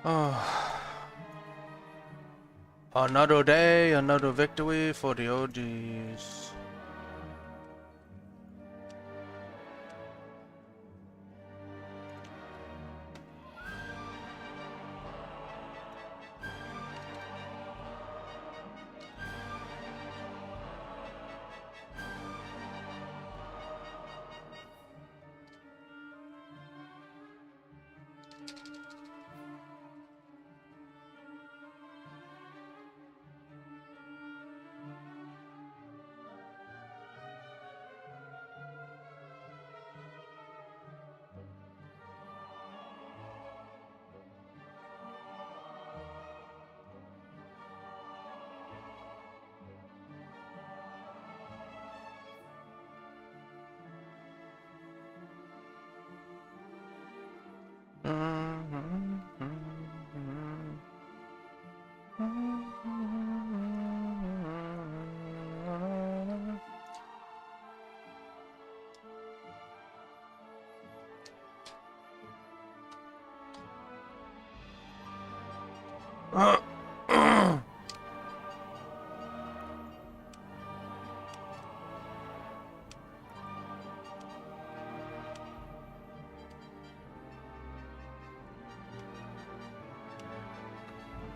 Oh, another day, another victory for the OGs.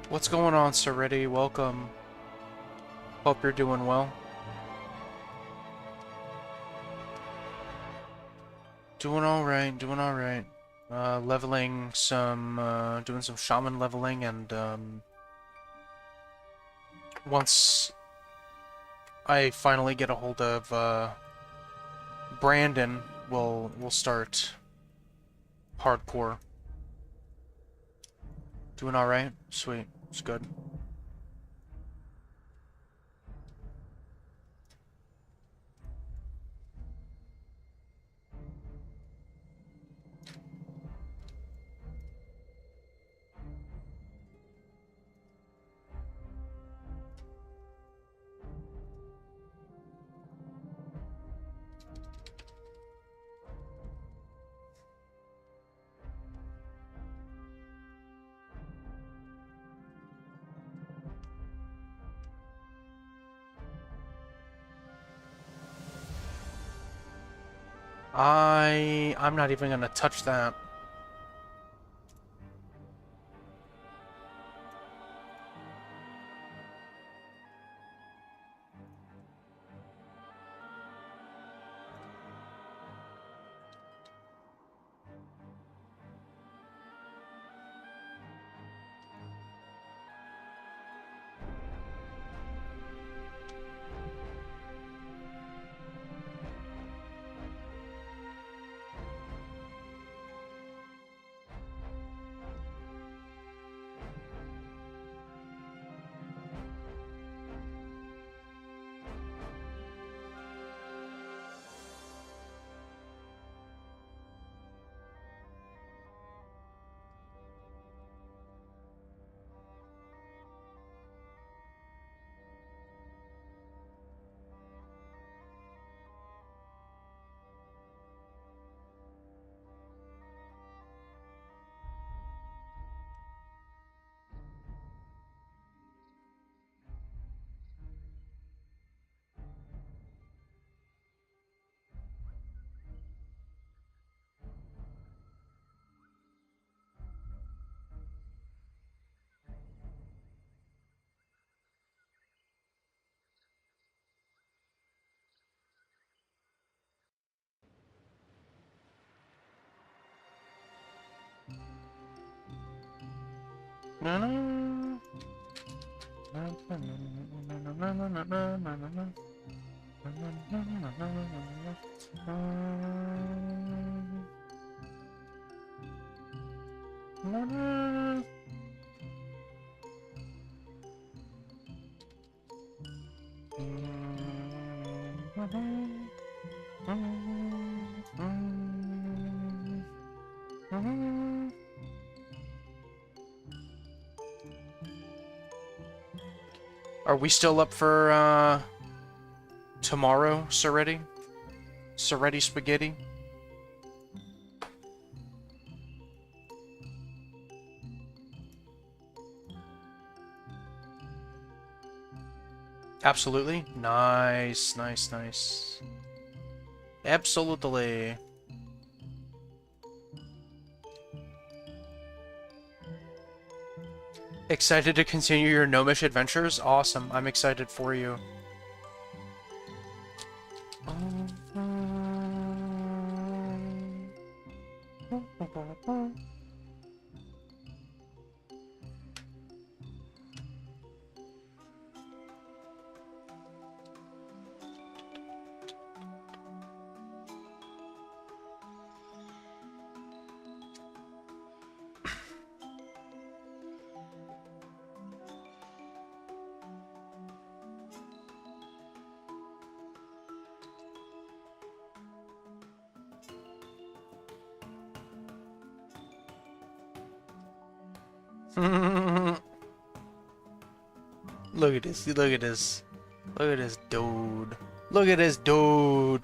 What's going on, Seretti? Welcome. Hope you're doing well. Doing alright, doing alright. Leveling some, doing some shaman leveling, and, once I finally get a hold of, Brandon, we'll start hardcore. Doing alright? Sweet. It's good. I'm not even gonna touch that. Are we still up for, tomorrow, Seretti? Seretti Spaghetti? Absolutely. Nice, nice, nice. Absolutely. Excited to continue your gnomish adventures? Awesome. I'm excited for you. Look at this. Look at this. Look at this dude. Look at this dude.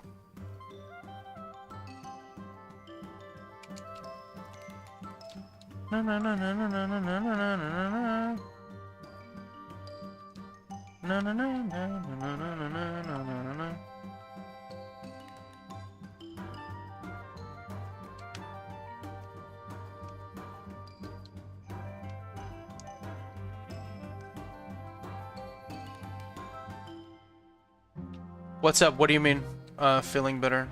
Na na na na na na na na na na na. Na na na na na na na na na na. What's up? What do you mean? Feeling better?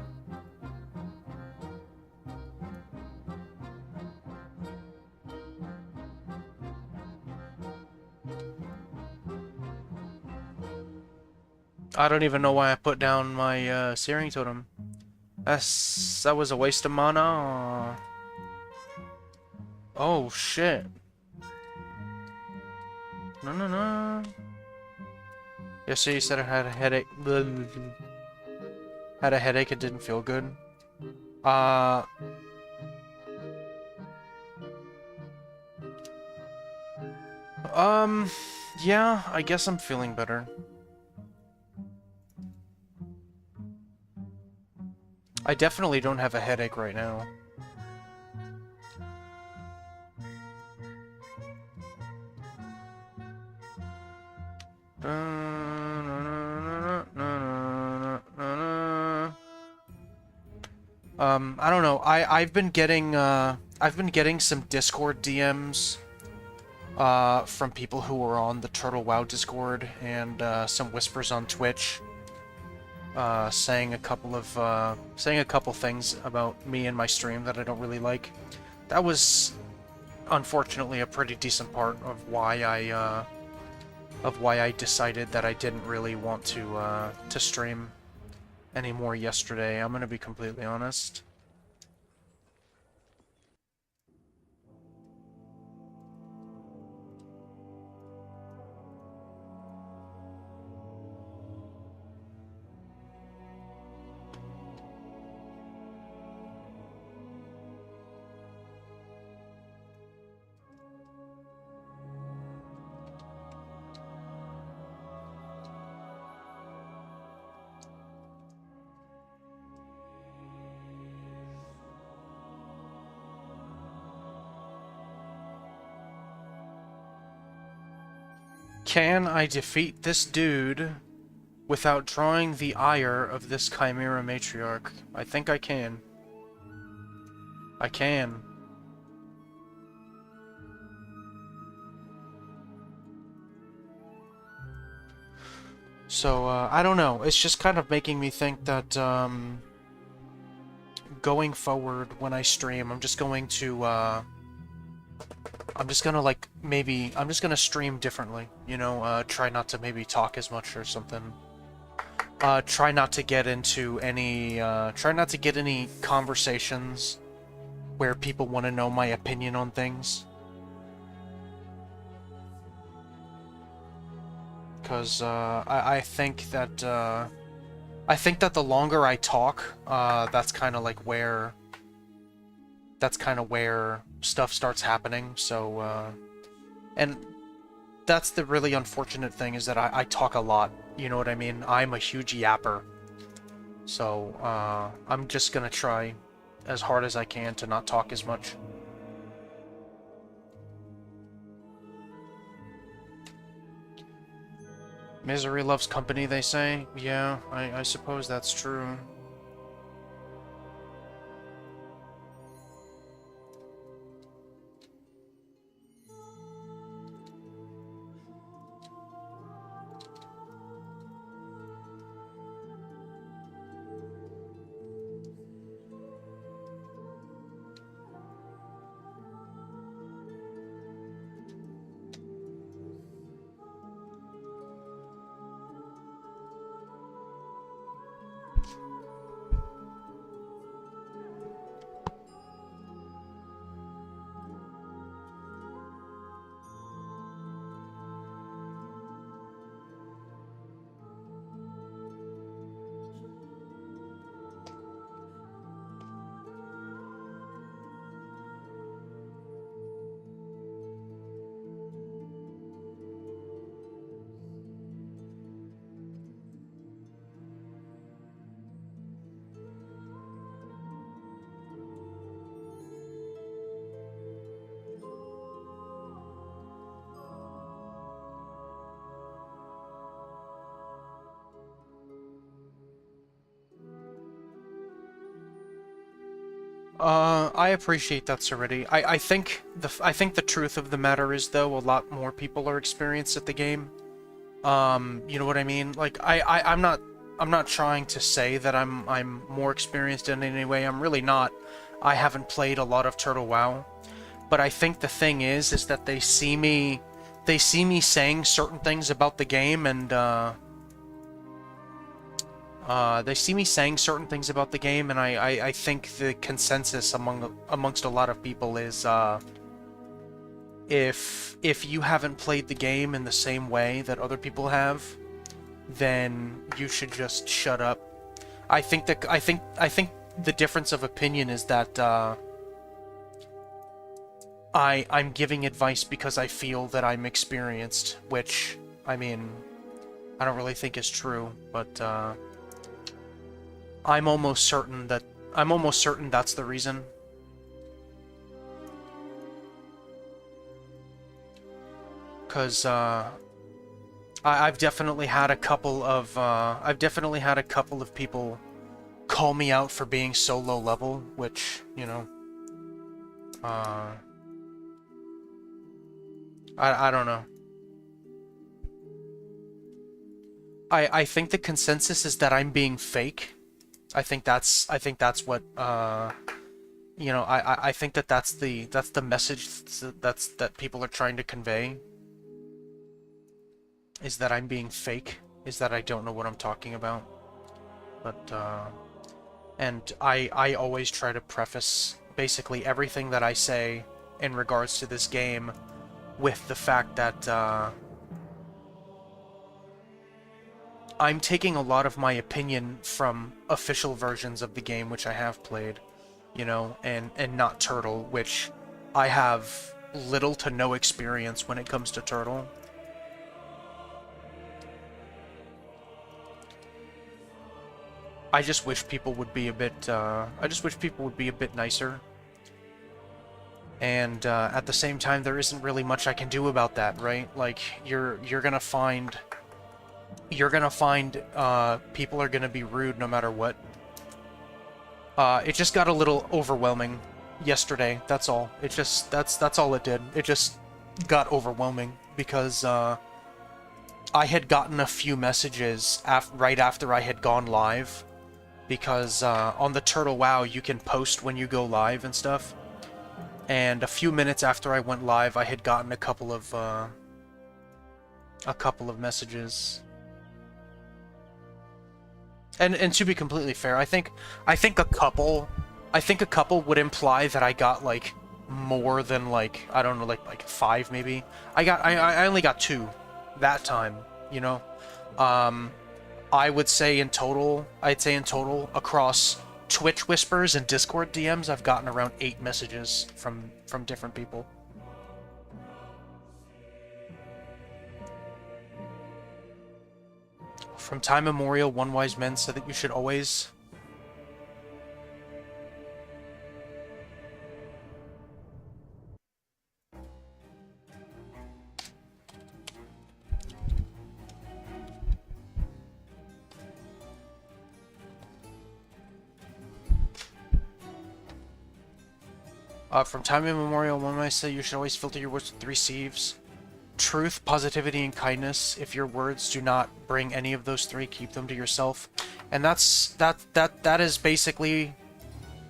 I don't even know why I put down my searing totem. That was a waste of mana. Oh shit. No no no. Yeah, so you said I had a headache. Had a headache, it didn't feel good. Yeah, I guess I'm feeling better. I definitely don't have a headache right now. I don't know. I've been getting some Discord DMs from people who were on the Turtle WoW Discord and some whispers on Twitch saying a couple things about me and my stream that I don't really like. That was unfortunately a pretty decent part of why I decided that I didn't really want to stream anymore yesterday. I'm gonna be completely honest. Can I defeat this dude without drawing the ire of this Chimera Matriarch? I think I can. I can. So, I don't know. It's just kind of making me think that, going forward when I stream, I'm just gonna, like, I'm just gonna stream differently, you know, try not to maybe talk as much or something. Try not to get into any conversations where people want to know my opinion on things. Because, I think that the longer I talk, that's kind of where stuff starts happening, so, and that's the really unfortunate thing, is that I talk a lot, you know what I mean? I'm a huge yapper. So, I'm just gonna try as hard as I can to not talk as much. Misery loves company, they say. Yeah, I suppose that's true. I appreciate that, Serenity. I think the truth of the matter is, though, a lot more people are experienced at the game. You know what I mean? Like, I'm not trying to say that I'm more experienced in any way. I'm really not. I haven't played a lot of Turtle WoW, but I think the thing is that they see me saying certain things about the game, and they see me saying certain things about the game, and I think the consensus amongst a lot of people is, if you haven't played the game in the same way that other people have, then you should just shut up. I think the difference of opinion is that I'm giving advice because I feel that I'm experienced, which, I mean, I don't really think is true, but I'm almost certain that's the reason. Because I've definitely had a couple of people call me out for being so low level, which, you know, I don't know. I think the consensus is that I'm being fake. I think that's what you know, I think that's the message that people are trying to convey, is that I'm being fake, is that I don't know what I'm talking about. But and I always try to preface basically everything that I say in regards to this game with the fact that I'm taking a lot of my opinion from official versions of the game, which I have played, you know, and not Turtle, which I have little to no experience when it comes to Turtle. I just wish people would be a bit, nicer. And at the same time, there isn't really much I can do about that, right? Like, you're gonna find people are gonna be rude no matter what. It just got a little overwhelming yesterday, that's all. That's all it did. It just got overwhelming because I had gotten a few messages right after I had gone live, because on the Turtle WoW you can post when you go live and stuff. And a few minutes after I went live, I had gotten a couple of messages. And to be completely fair, I think a couple would imply that I got like more than, like, I don't know, like 5 maybe. I only got 2 that time, you know. I'd say in total across Twitch whispers and Discord DMs, I've gotten around 8 messages from different people. From time immemorial, one wise man said that you should always... From time immemorial, one might say you should always filter your words with 3 sieves. Truth, positivity, and kindness. If your words do not bring any of those 3, keep them to yourself. And that is basically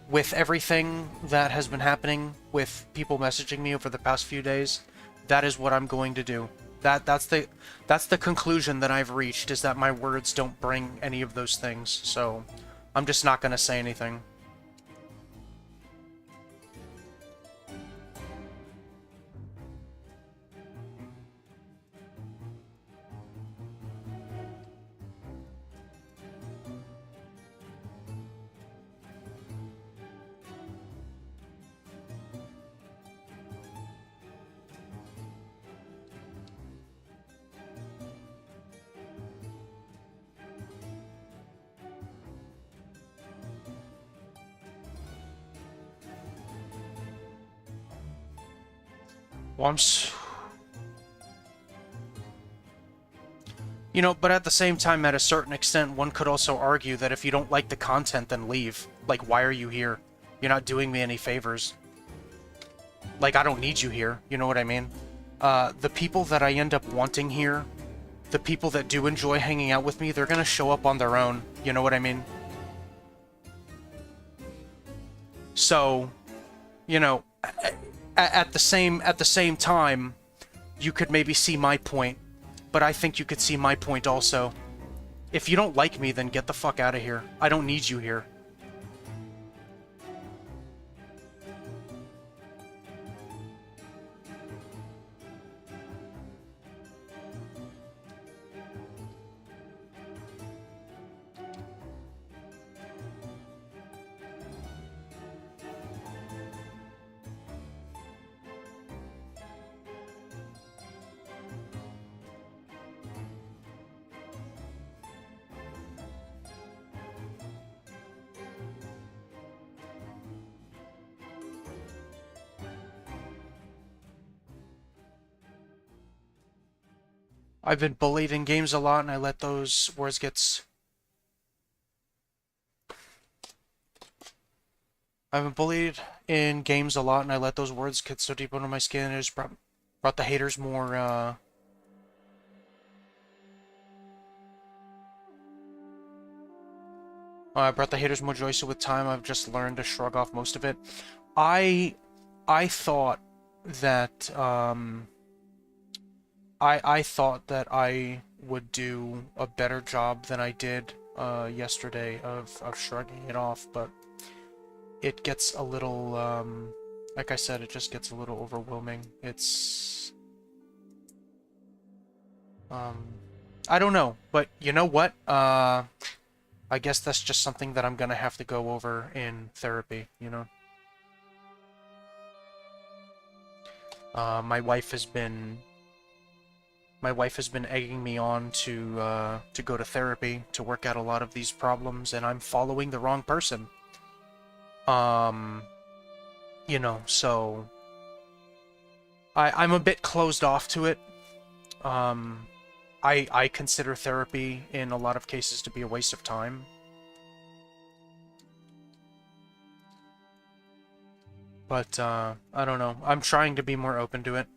with everything that has been happening with people messaging me over the past few days. That is what I'm going to do. That's the conclusion that I've reached, is that my words don't bring any of those things. So I'm just not going to say anything. Well, you know, but at the same time, at a certain extent, one could also argue that if you don't like the content, then leave. Like, why are you here? You're not doing me any favors. Like, I don't need you here, you know what I mean? The people that I end up wanting here, the people that do enjoy hanging out with me, they're gonna show up on their own, you know what I mean? So, you know, at the same time, you could maybe see my point, but I think you could see my point also. If you don't like me, then get the fuck out of here. I don't need you here. I've been bullied in games a lot, and I let those words get... I've been bullied in games a lot, and I let those words get so deep under my skin, and it just brought the haters more, brought the haters more joy, so with time I've just learned to shrug off most of it. I thought that, I thought that I would do a better job than I did yesterday of shrugging it off, but it gets a little, like I said, it just gets a little overwhelming. It's, I don't know, but you know what? I guess that's just something that I'm gonna have to go over in therapy, you know? My wife has been egging me on to go to therapy to work out a lot of these problems, and I'm following the wrong person. You know, so I'm a bit closed off to it. I consider therapy in a lot of cases to be a waste of time. But I don't know. I'm trying to be more open to it.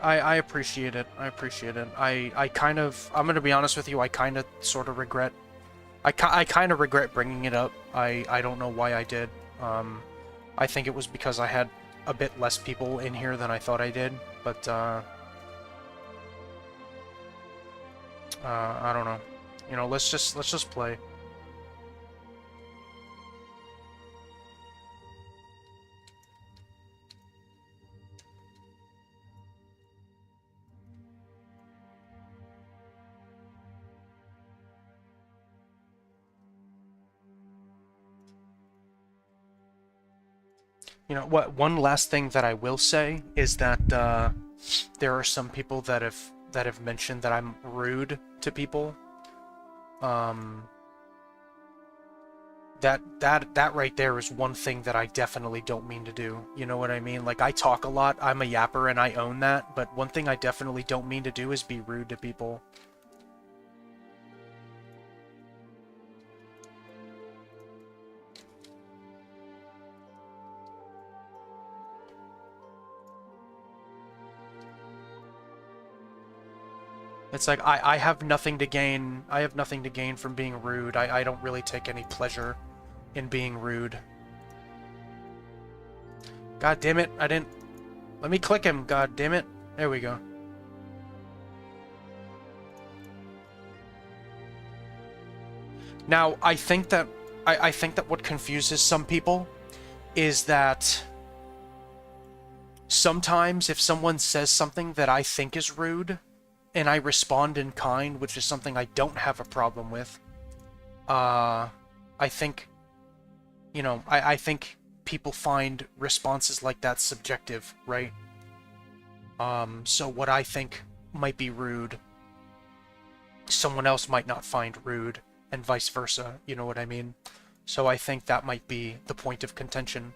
I appreciate it. I appreciate it. I kind of, I'm gonna be honest with you, I kind of sort of regret, I kind of regret bringing it up. I don't know why I did. I think it was because I had a bit less people in here than I thought I did, but I don't know. You know, let's just play. You know what? One last thing that I will say is that there are some people that have mentioned that I'm rude to people. Um, that right there is one thing that I definitely don't mean to do. You know what I mean? Like, I talk a lot, I'm a yapper, and I own that, but one thing I definitely don't mean to do is be rude to people. It's like, I have nothing to gain. I have nothing to gain from being rude. I don't really take any pleasure in being rude. God damn it, I didn't... Let me click him, god damn it. There we go. Now, I think that what confuses some people is that sometimes if someone says something that I think is rude, and I respond in kind, which is something I don't have a problem with, I think, you know, I think people find responses like that subjective, right? So what I think might be rude, someone else might not find rude, and vice versa, you know what I mean? So I think that might be the point of contention.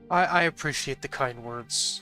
I appreciate the kind words.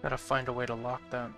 Gotta find a way to lock that.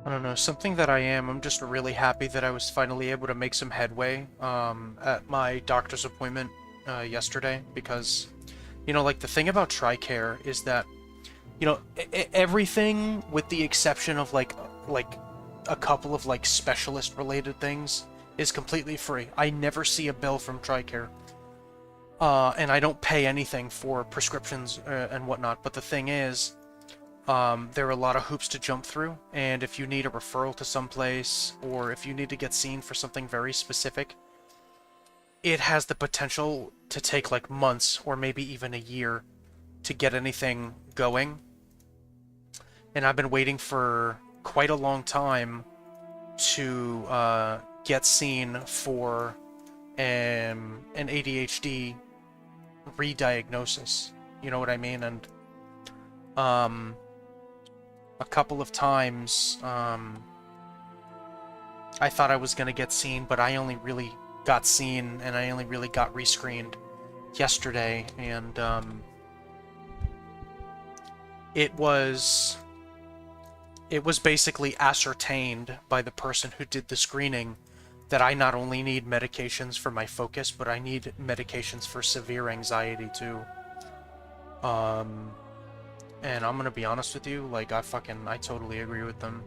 I don't know, something that I'm just really happy that I was finally able to make some headway at my doctor's appointment yesterday, because, you know, like, the thing about TRICARE is that, you know, everything with the exception of, like a couple of, like, specialist-related things is completely free. I never see a bill from TRICARE. And I don't pay anything for prescriptions and whatnot, but the thing is, there are a lot of hoops to jump through, and if you need a referral to someplace, or if you need to get seen for something very specific, it has the potential to take like months or maybe even a year to get anything going. And I've been waiting for quite a long time to get seen for an ADHD re-diagnosis. You know what I mean? And a couple of times, I thought I was gonna get seen, but I only really got seen, and I only really got rescreened yesterday, and it was basically ascertained by the person who did the screening that I not only need medications for my focus, but I need medications for severe anxiety too. And I'm gonna be honest with you, like, I totally agree with them.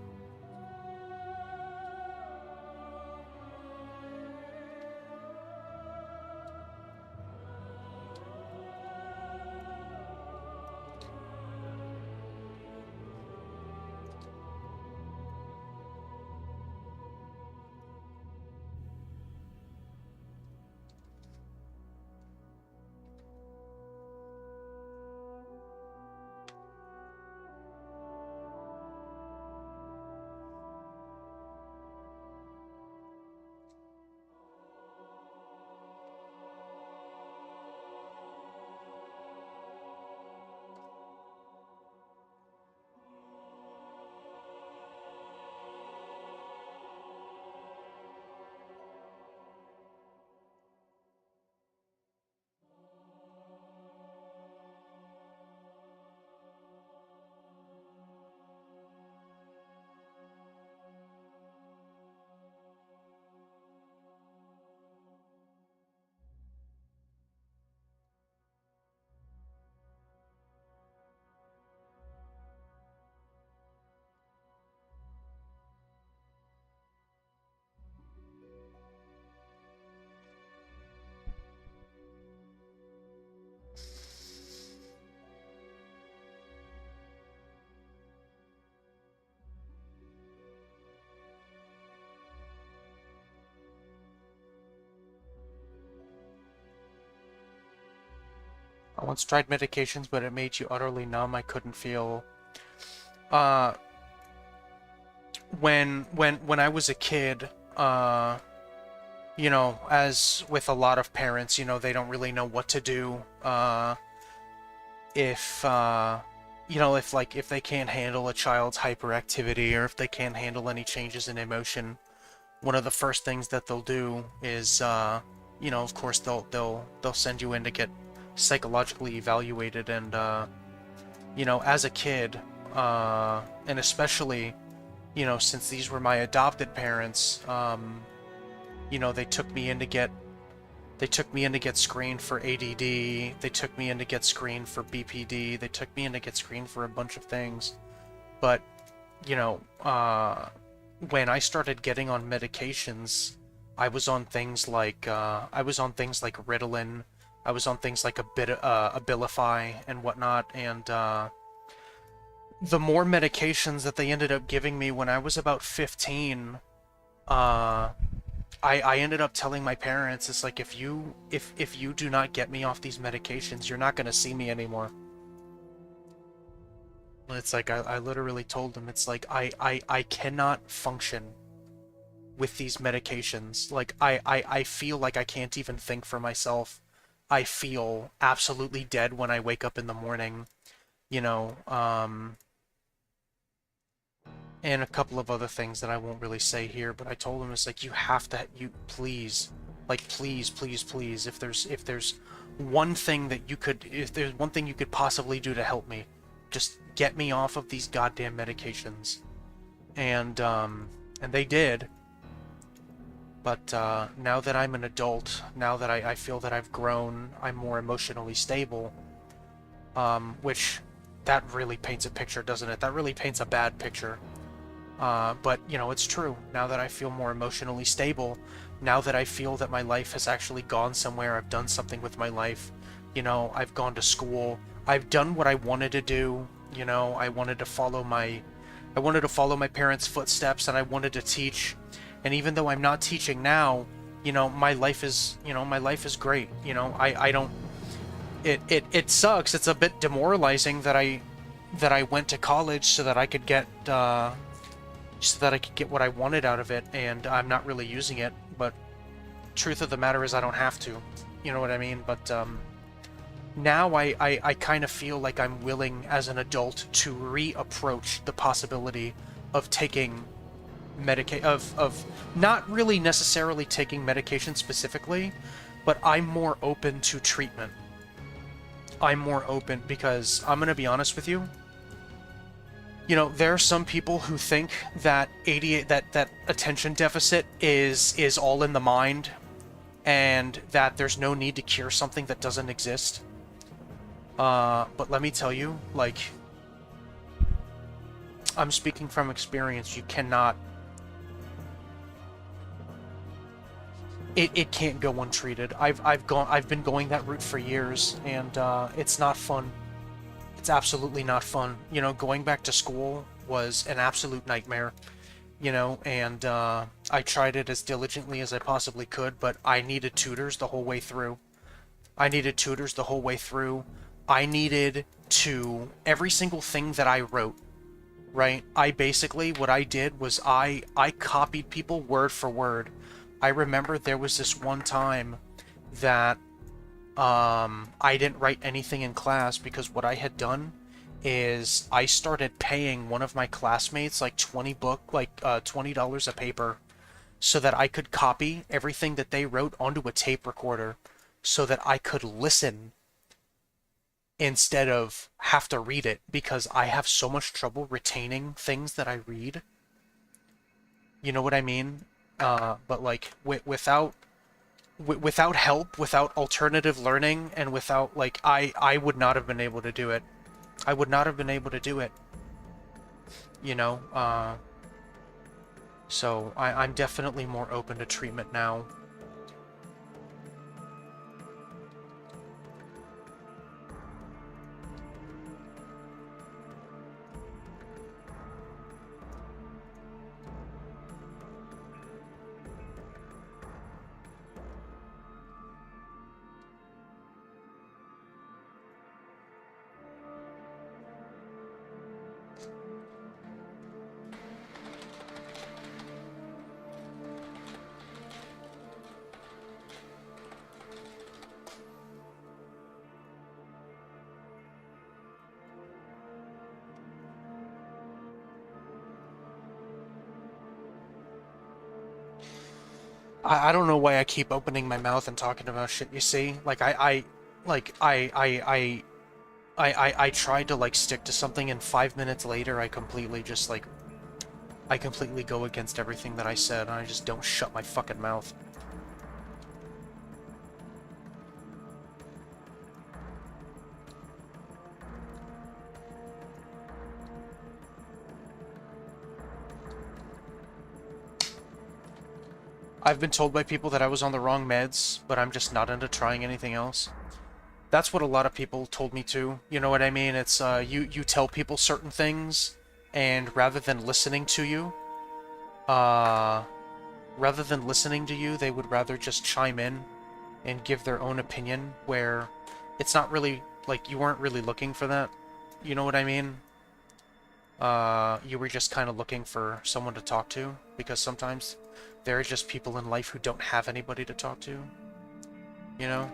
I once tried medications, but it made you utterly numb. I couldn't feel. Uh, when I was a kid, you know, as with a lot of parents, you know, they don't really know what to do. If you know, if they can't handle a child's hyperactivity, or if they can't handle any changes in emotion, one of the first things that they'll do is, you know, of course they'll send you in to get psychologically evaluated. And you know, as a kid, and especially, you know, since these were my adopted parents, you know, they took me in to get screened for ADD, they took me in to get screened for BPD, they took me in to get screened for a bunch of things. But you know, when I started getting on medications, I was on things like Ritalin. I was on things like Abilify and whatnot, and the more medications that they ended up giving me when I was about 15, uh, I ended up telling my parents, it's like, if you do not get me off these medications, you're not gonna see me anymore. It's like I literally told them, it's like I cannot function with these medications. Like I feel like I can't even think for myself. I feel absolutely dead when I wake up in the morning, you know, and a couple of other things that I won't really say here, but I told him, it's like, you have to, you please, like, please, please, please, if there's one thing that you could, if there's one thing you could possibly do to help me, just get me off of these goddamn medications. And they did. But now that I'm an adult, now that I feel that I've grown, I'm more emotionally stable, which that really paints a picture, doesn't it? That really paints a bad picture. But, you know, it's true. Now that I feel more emotionally stable, now that I feel that my life has actually gone somewhere, I've done something with my life, you know, I've gone to school, I've done what I wanted to do, you know, I wanted to follow my parents' footsteps, and I wanted to teach. And even though I'm not teaching now, you know, my life is great. You know, I don't, it sucks. It's a bit demoralizing that I went to college so that I could get, what I wanted out of it, and I'm not really using it. But truth of the matter is, I don't have to. You know what I mean? But now I kind of feel like I'm willing as an adult to reapproach the possibility of taking of not really necessarily taking medication specifically, but I'm more open to treatment. I'm more open because I'm gonna be honest with you. You know, there are some people who think that that attention deficit is all in the mind, and that there's no need to cure something that doesn't exist. But let me tell you, like, I'm speaking from experience. You cannot. It can't go untreated. I've been going that route for years, and it's not fun. It's absolutely not fun. You know, going back to school was an absolute nightmare. You know, and I tried it as diligently as I possibly could, but I needed tutors the whole way through. I needed tutors the whole way through. I needed to, every single thing that I wrote, right? I basically, what I did was I copied people word for word. I remember there was this one time that I didn't write anything in class because what I had done is I started paying one of my classmates like $20 a paper so that I could copy everything that they wrote onto a tape recorder so that I could listen instead of have to read it, because I have so much trouble retaining things that I read. You know what I mean? But like without help, without alternative learning, and without, like, I would not have been able to do it. I would not have been able to do it. You know, so I'm definitely more open to treatment now. I don't know why I keep opening my mouth and talking about shit, you see? Like, like, I tried to, like, stick to something, and 5 minutes later, I completely just, like, I completely go against everything that I said, and I just don't shut my fucking mouth. I've been told by people that I was on the wrong meds, but I'm just not into trying anything else. That's what a lot of people told me too. You know what I mean? It's you tell people certain things, and uh, rather than listening to you, they would rather just chime in and give their own opinion. Where it's not really like you weren't really looking for that. You know what I mean? You were just kind of looking for someone to talk to, because sometimes there are just people in life who don't have anybody to talk to, you know?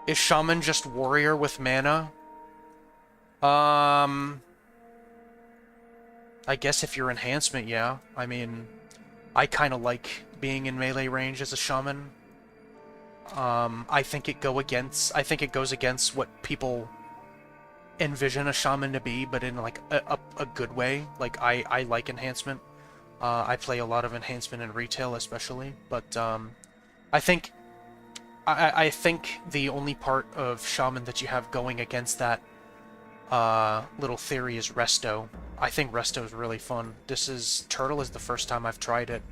Is Shaman just warrior with mana? I guess if you're enhancement, yeah. I mean, I kind of like being in melee range as a Shaman. I think it goes against what people envision a Shaman to be, but in like a good way. Like, I like enhancement. I play a lot of enhancement in retail, especially, but I think I think the only part of Shaman that you have going against that little theory is Resto. I think Resto is really fun. Turtle is the first time I've tried it.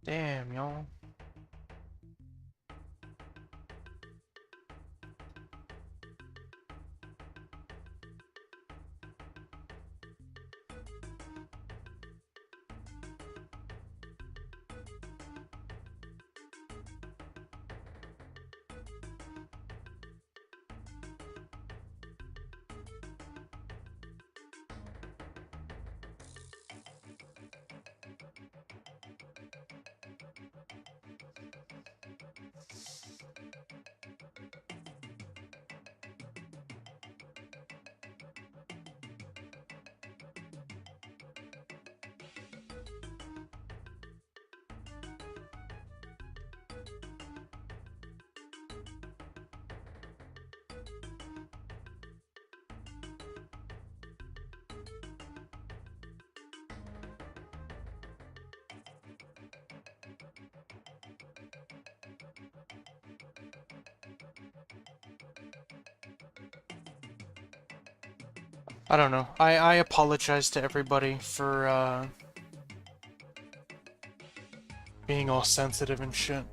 Damn, y'all. I don't know. I apologize to everybody for being all sensitive and shit.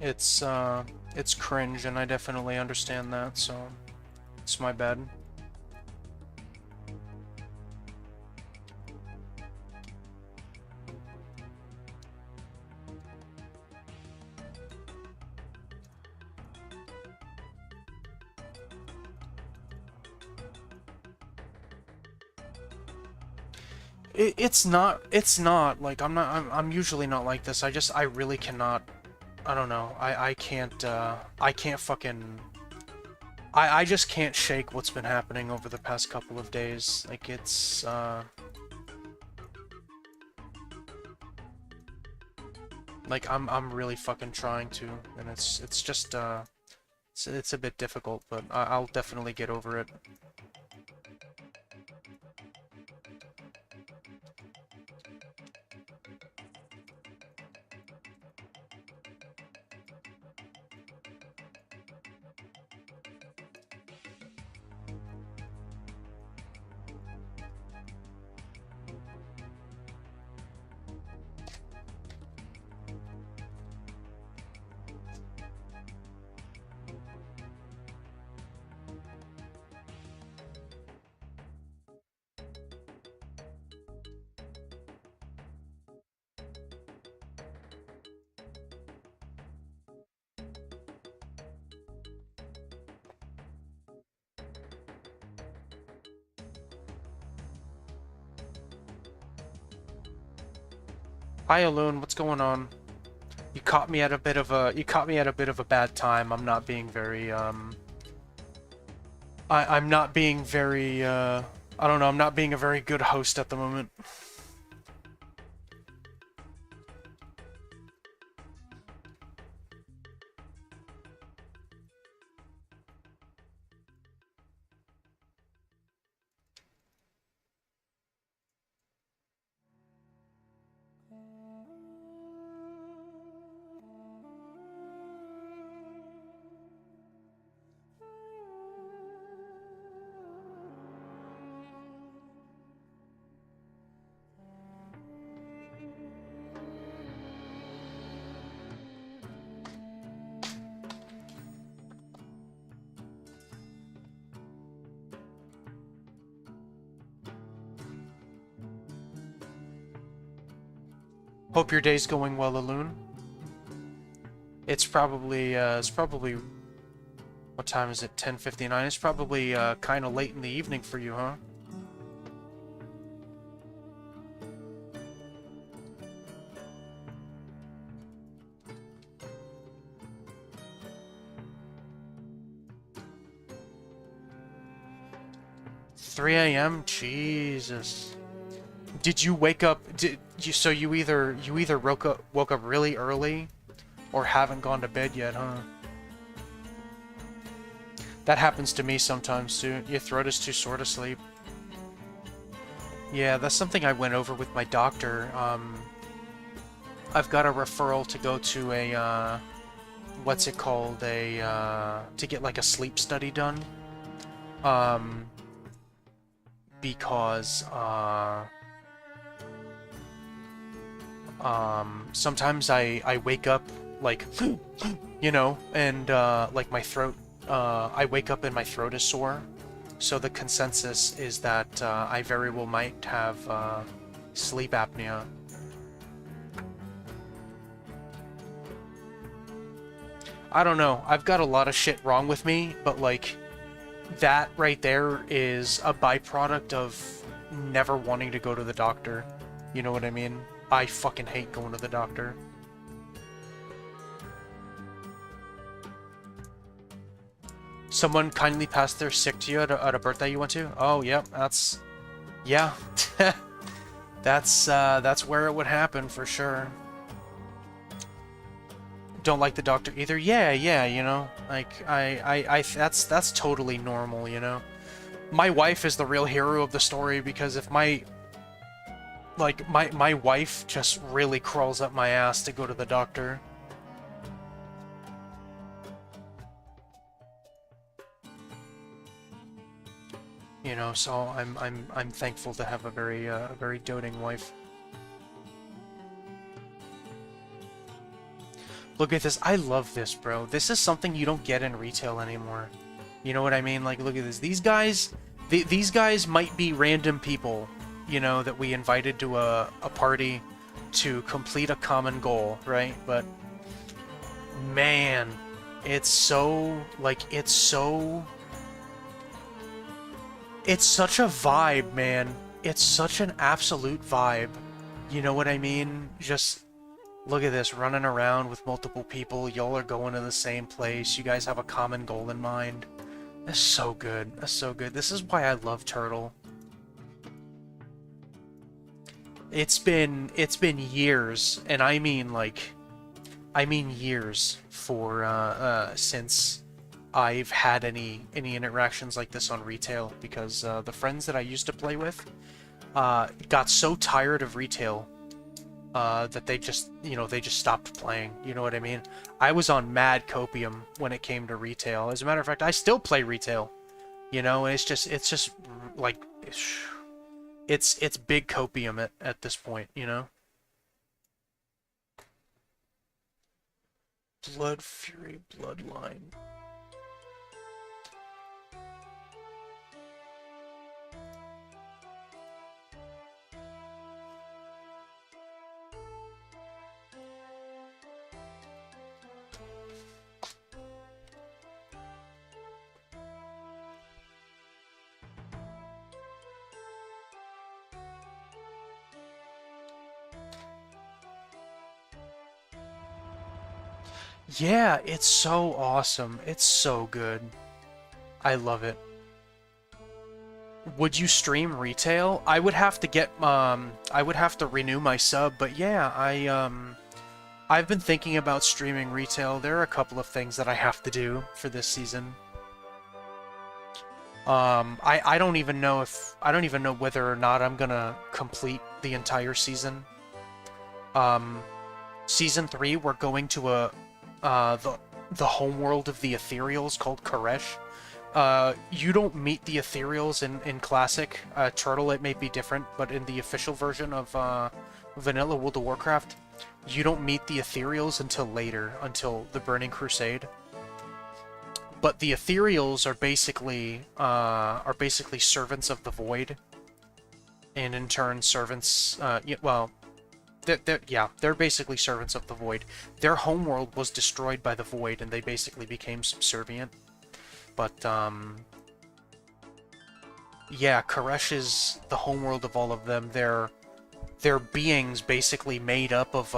It's cringe, and I definitely understand that, so it's my bad. It's not, like, I'm usually not like this. I really cannot, I don't know, I can't fucking, I just can't shake what's been happening over the past couple of days. Like, like, I'm really fucking trying to, and it's just, it's a bit difficult, but I'll definitely get over it. Hi, Alun. What's going on? You caught me at a bit of a bad time. I'm not being very I'm not being very I don't know. I'm not being a very good host at the moment. Hope your day's going well, Alun. It's probably what time is it? 10:59. It's probably kind of late in the evening for you, huh? Three a.m. Jesus. Did you wake up? Did you? So you either woke up really early, or haven't gone to bed yet, huh? That happens to me sometimes too. Your throat is too sore to sleep. Yeah, that's something I went over with my doctor. I've got a referral to go to a what's it called? To get like a sleep study done. Um, because sometimes I wake up like you know, and like my throat I wake up and my throat is sore. So the consensus is that I very well might have sleep apnea. I don't know. I've got a lot of shit wrong with me, but like that right there is a byproduct of never wanting to go to the doctor. You know what I mean? I fucking hate going to the doctor. Someone kindly passed their sick to you at a birthday you went to? Oh, yep, that's... Yeah. That's where it would happen, for sure. Don't like the doctor either? Yeah, yeah, you know? Like, that's totally normal, you know? My wife is the real hero of the story, because if my... Like, my wife just really crawls up my ass to go to the doctor. You know, so I'm thankful to have a very doting wife. Look at this. I love this, bro. This is something you don't get in retail anymore. You know what I mean? Like, look at this. These guys might be random people, you know, that we invited to a party to complete a common goal, right? But man, it's so like it's such a vibe, man. It's such an absolute vibe. You know what I mean? Just look at this, running around with multiple people. Y'all are going to the same place. You guys have a common goal in mind. That's so good. That's so good. This is why I love Turtle. It's been years, and I mean years for since I've had any interactions like this on retail, because the friends that I used to play with got so tired of retail that they just, you know, they just stopped playing. You know what I mean? I was on mad copium when it came to retail. As a matter of fact, I still play retail. You know, and it's just like it's big copium at this point. You know, Blood Fury Bloodline. Yeah, it's so awesome. It's so good. I love it. Would you stream retail? I would have to get I would have to renew my sub, but yeah, I've been thinking about streaming retail. There are a couple of things that I have to do for this season. I don't even know if I don't even know whether or not I'm gonna complete the entire season. Um, Season 3, we're going to the homeworld of the Ethereals called Koresh. You don't meet the Ethereals in Classic. Turtle, it may be different, but in the official version of Vanilla World of Warcraft, you don't meet the Ethereals until later, until the Burning Crusade. But the Ethereals are basically servants of the Void, and in turn servants. Well, they're basically servants of the Void. Their homeworld was destroyed by the Void, and they basically became subservient. But yeah, Koresh is the homeworld of all of them. They're beings basically made up of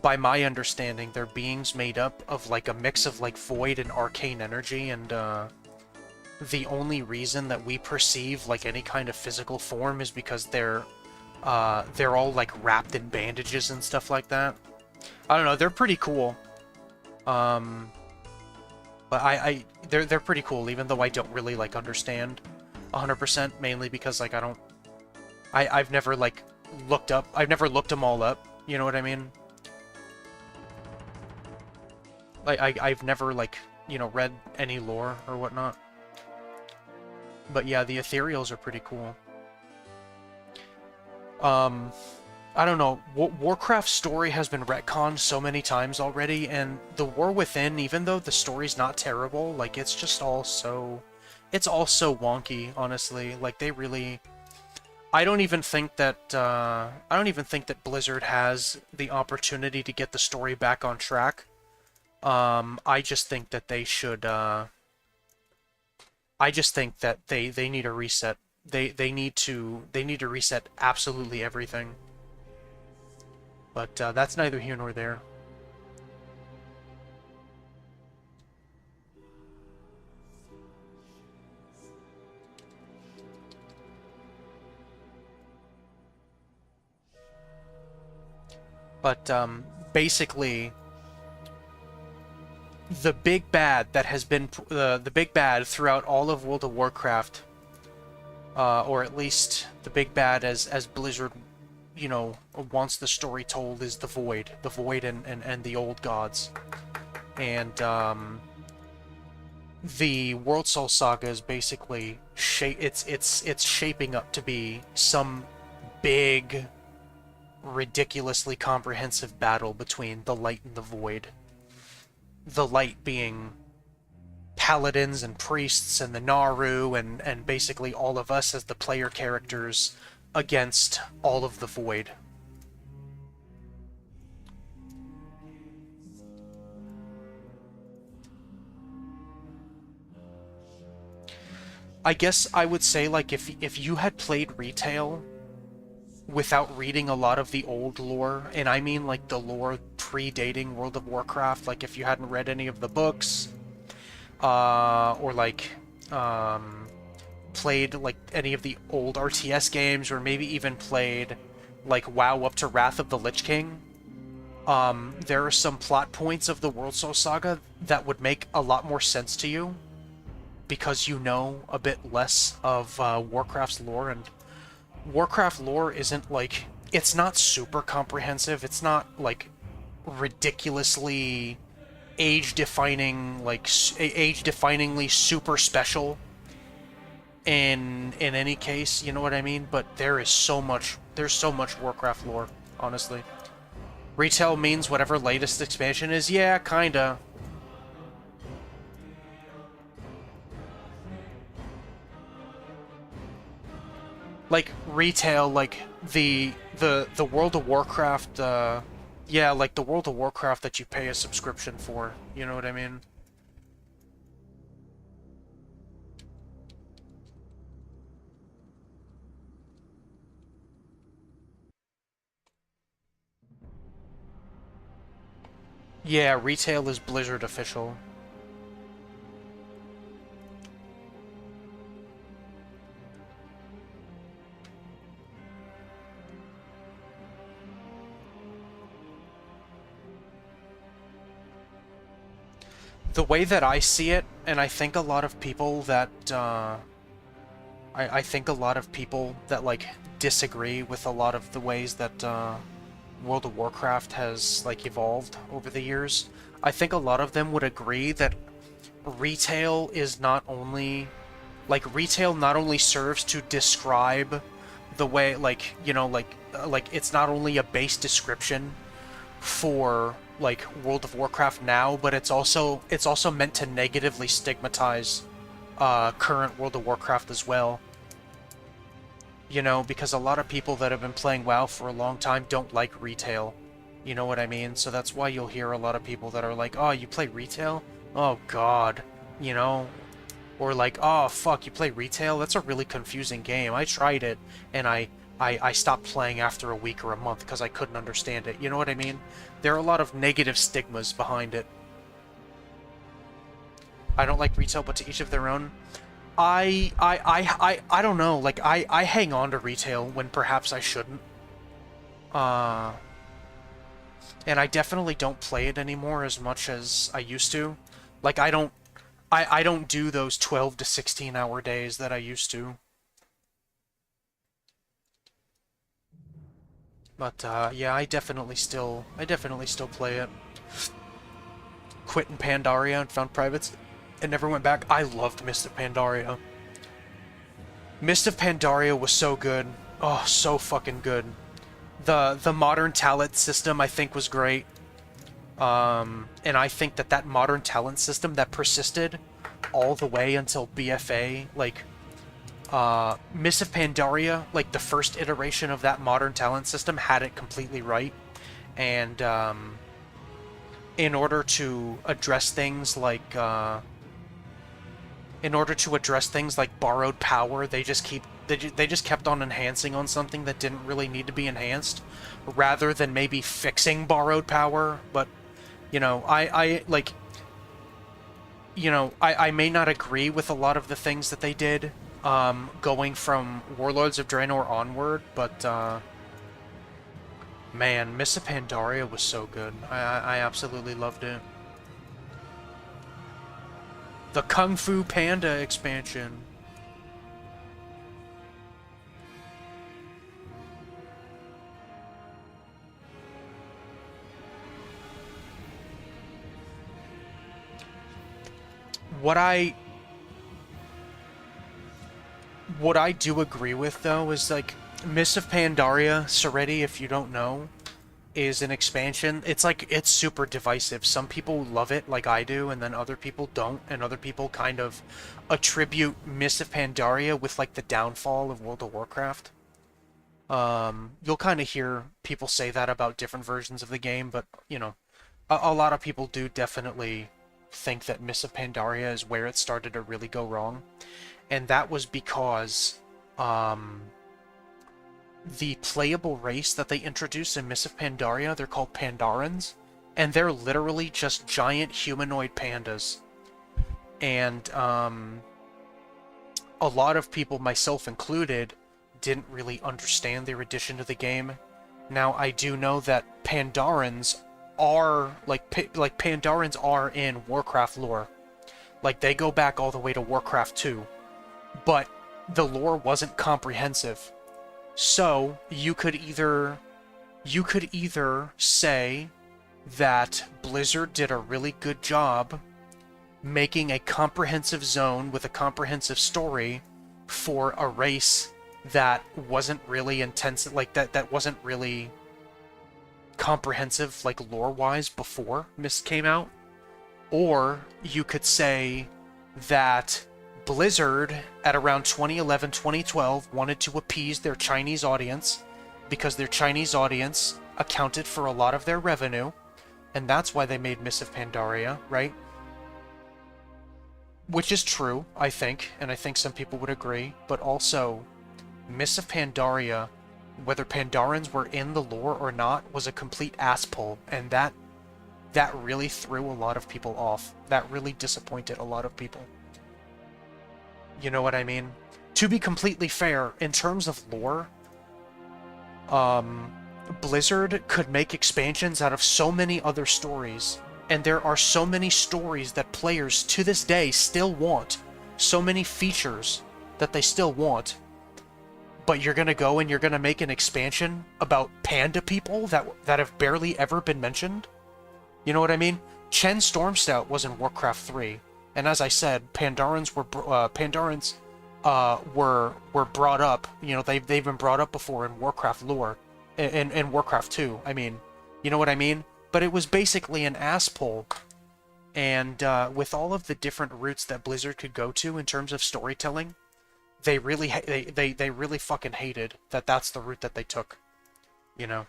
by my understanding, they're beings made up of like a mix of like void and arcane energy, and the only reason that we perceive like any kind of physical form is because they're all like wrapped in bandages and stuff like that. I don't know, they're pretty cool. Um, but they're pretty cool, even though I don't really like understand 100%, mainly because like I've never like I've never looked them all up. You know what I mean? Like I've never like read any lore or whatnot. But yeah, the ethereals are pretty cool. Um, I don't know. Warcraft's story has been retconned so many times already, and the War Within, even though the story's not terrible, like it's just all so, it's all so wonky. Honestly, like they really. I don't even think that Blizzard has the opportunity to get the story back on track. I just think that they should. I just think that they need a reset. They need to reset absolutely everything. But that's neither here nor there. But basically, the big bad that has been the big bad throughout all of World of Warcraft, or at least the big bad as Blizzard, wants the story told, is the Void and the old gods, and the World Soul Saga is basically it's shaping up to be some big, ridiculously comprehensive battle between the light and the void. The light being paladins and priests and the Naru and basically all of us as the player characters against all of the void. I guess I would say like if you had played retail without reading a lot of the old lore, and I mean like the lore predating World of Warcraft, like if you hadn't read any of the books, or like played like any of the old RTS games, or maybe even played like WoW up to Wrath of the Lich King, there are some plot points of the World Soul Saga that would make a lot more sense to you because you know a bit less of Warcraft's lore, and Warcraft lore isn't like, it's not super comprehensive. It's not like ridiculously age-defining, like age-definingly super special in any case, you know what I mean? But there's so much Warcraft lore, honestly. Retail means whatever latest expansion is, yeah, kinda. Like retail, like the World of Warcraft, yeah, like the World of Warcraft that you pay a subscription for, you know what I mean? Yeah, retail is Blizzard official. The way that I see it, and I think a lot of people that, I think a lot of people that, like, disagree with a lot of the ways that, World of Warcraft has, like, evolved over the years, I think a lot of them would agree that retail is not only, like, retail not only serves to describe the way, like, you know, like, it's not only a base description for like World of Warcraft now, but it's also meant to negatively stigmatize current World of Warcraft as well. You know, because a lot of people that have been playing WoW for a long time don't like retail. You know what I mean? So that's why you'll hear a lot of people that are like, "Oh, you play retail? Oh God," you know, or like, "Oh fuck, you play retail? That's a really confusing game. I tried it and I stopped playing after a week or a month because I couldn't understand it." You know what I mean? There are a lot of negative stigmas behind it. I don't like retail, but to each of their own. I don't know. Like I hang on to retail when perhaps I shouldn't. Uh, and I definitely don't play it anymore as much as I used to. Like I don't do those 12 to 16 hour days that I used to. But yeah, I definitely still play it. Quit in Pandaria and found privates and never went back. I loved Mist of Pandaria. Mist of Pandaria was so good. Oh, so fucking good. The modern talent system I think was great. And I think that that modern talent system that persisted all the way until BFA, like Mist of Pandaria, like the first iteration of that modern talent system had it completely right. And in order to address things like borrowed power, they just kept on enhancing on something that didn't really need to be enhanced, rather than maybe fixing borrowed power. But you know, I like, you know, I may not agree with a lot of the things that they did, going from Warlords of Draenor onward, but man, Mists of Pandaria was so good. I absolutely loved it. The Kung Fu Panda expansion. What I what I do agree with though is like Mists of Pandaria, Seretti, if you don't know, is an expansion. It's like it's super divisive. Some people love it like I do, and then other people don't, and other people kind of attribute Mists of Pandaria with like the downfall of World of Warcraft. You'll kind of hear people say that about different versions of the game, but you know, a lot of people do definitely think that Mists of Pandaria is where it started to really go wrong, and that was because um, the playable race that they introduced in Mists of Pandaria, they're called Pandarans, and they're literally just giant humanoid pandas. And a lot of people, myself included, didn't really understand their addition to the game. Now, I do know that Pandarans are like Pandarans are in Warcraft lore. Like they go back all the way to Warcraft 2, but the lore wasn't comprehensive. So, you could either say that Blizzard did a really good job making a comprehensive zone with a comprehensive story for a race that wasn't really intense, like that wasn't really comprehensive, like lore-wise, before Mist came out. Or you could say that Blizzard, at around 2011, 2012, wanted to appease their Chinese audience because their Chinese audience accounted for a lot of their revenue, and that's why they made Mists of Pandaria, right? Which is true, I think, and I think some people would agree, but also, Mists of Pandaria, whether Pandarans were in the lore or not, was a complete ass pull, and that really threw a lot of people off. That really disappointed a lot of people. You know what I mean? To be completely fair, in terms of lore, Blizzard could make expansions out of so many other stories, and there are so many stories that players to this day still want, so many features that they still want, but you're gonna go and you're gonna make an expansion about panda people that have barely ever been mentioned? You know what I mean? Chen Stormstout was in Warcraft 3, and as I said, Pandorans were brought up. You know, they've been brought up before in Warcraft lore, in Warcraft 2. I mean, you know what I mean? But it was basically an ass pull, and with all of the different routes that Blizzard could go to in terms of storytelling, they really they really fucking hated that that's the route that they took. You know.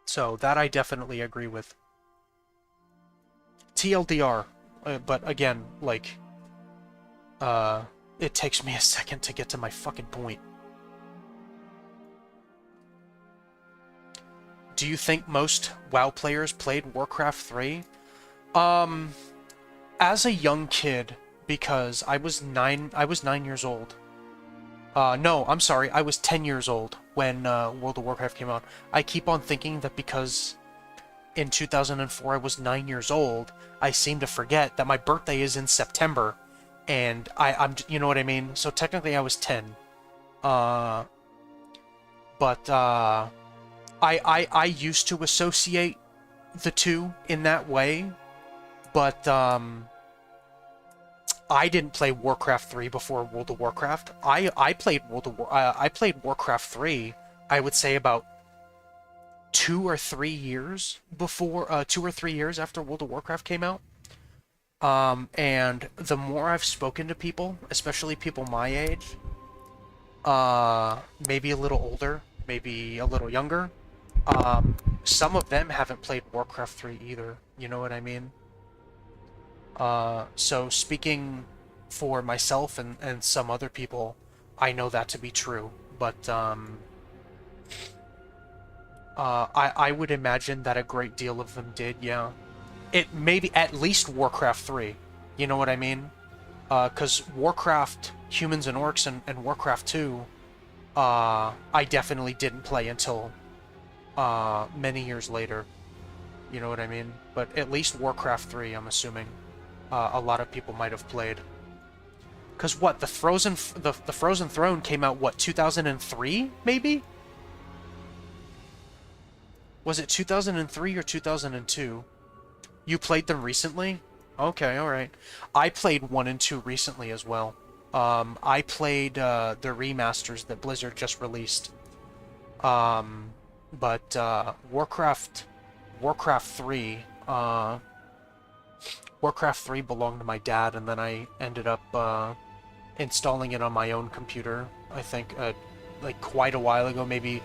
So that I definitely agree with. TLDR, but again, like, it takes me a second to get to my fucking point. Do you think most WoW players played Warcraft 3? As a young kid, because I was 9 years old. No, I'm sorry, I was 10 years old when World of Warcraft came out. I keep on thinking that because in 2004 I was 9 years old, I seem to forget that my birthday is in September, and I'm, you know what I mean? So technically I was 10. I used to associate the two in that way, but I didn't play Warcraft 3 before World of Warcraft. I played Warcraft 3, I would say about 2 or 3 years before, 2 or 3 years after World of Warcraft came out. And the more I've spoken to people, especially people my age, maybe a little older, maybe a little younger, some of them haven't played Warcraft 3 either. You know what I mean? So speaking for myself and some other people, I know that to be true, but I would imagine that a great deal of them did, yeah. It maybe at least Warcraft 3, you know what I mean? Because Warcraft Humans and Orcs and Warcraft 2, I definitely didn't play until many years later, you know what I mean? But at least Warcraft 3, I'm assuming. A lot of people might have played. Because what, the Frozen Throne came out, what, 2003, maybe? Was it 2003 or 2002? You played them recently? Okay, alright. I played 1 and 2 recently as well. I played the remasters that Blizzard just released. But Warcraft 3, Warcraft 3 belonged to my dad, and then I ended up installing it on my own computer, I think, like quite a while ago, maybe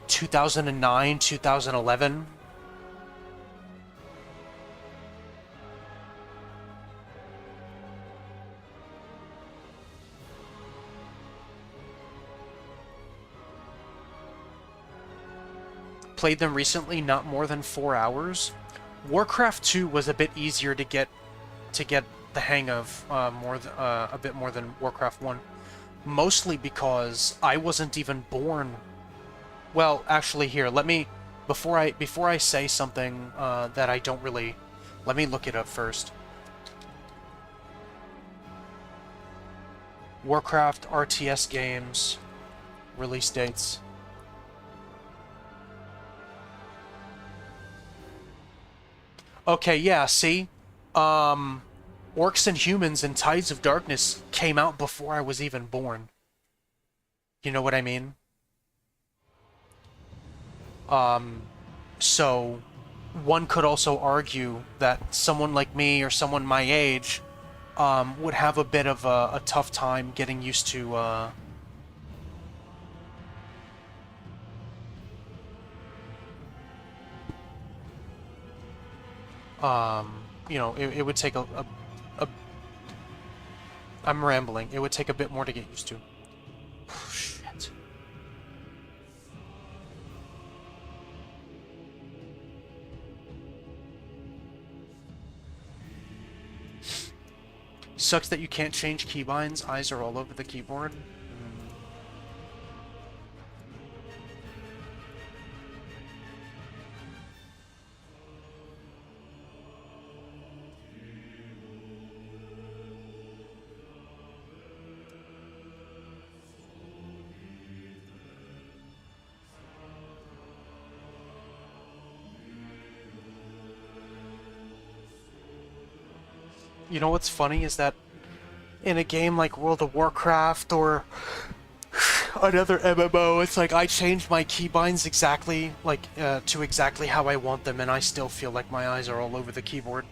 2009, 2011. Played them recently, not more than 4 hours. Warcraft 2 was a bit easier to get the hang of, a bit more than Warcraft 1. Mostly because I wasn't even born. Well, actually, here, let me, before I say something that I don't really, let me look it up first. Warcraft RTS games, release dates. Okay, yeah, see? Orcs and Humans and Tides of Darkness came out before I was even born. You know what I mean? So one could also argue that someone like me or someone my age would have a bit of a tough time getting used to you know, it would take a I'm rambling. It would take a bit more to get used to. Oh, shit. Sucks that you can't change keybinds. Eyes are all over the keyboard. You know what's funny is that in a game like World of Warcraft or another MMO, it's like I change my keybinds exactly, like, to exactly how I want them, and I still feel like my eyes are all over the keyboard.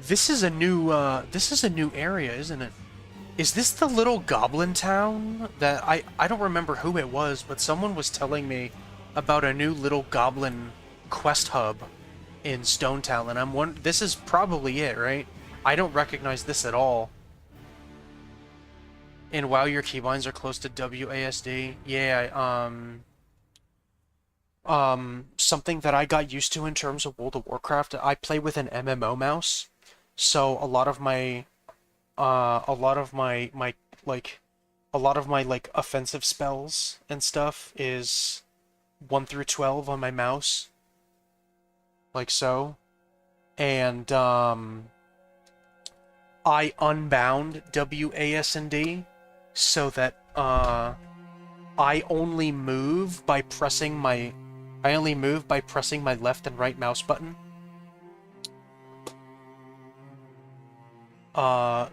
This is a new area, isn't it? Is this the little goblin town that I don't remember who it was, but someone was telling me about a new little goblin quest hub in Stonetown, and this is probably it, right? I don't recognize this at all. And wow, your keybinds are close to WASD. Yeah, something that I got used to in terms of World of Warcraft, I play with an MMO mouse, so a lot of my offensive spells and stuff is 1 through 12 on my mouse, like so, and I unbound WASD so that I only move by pressing my left and right mouse button.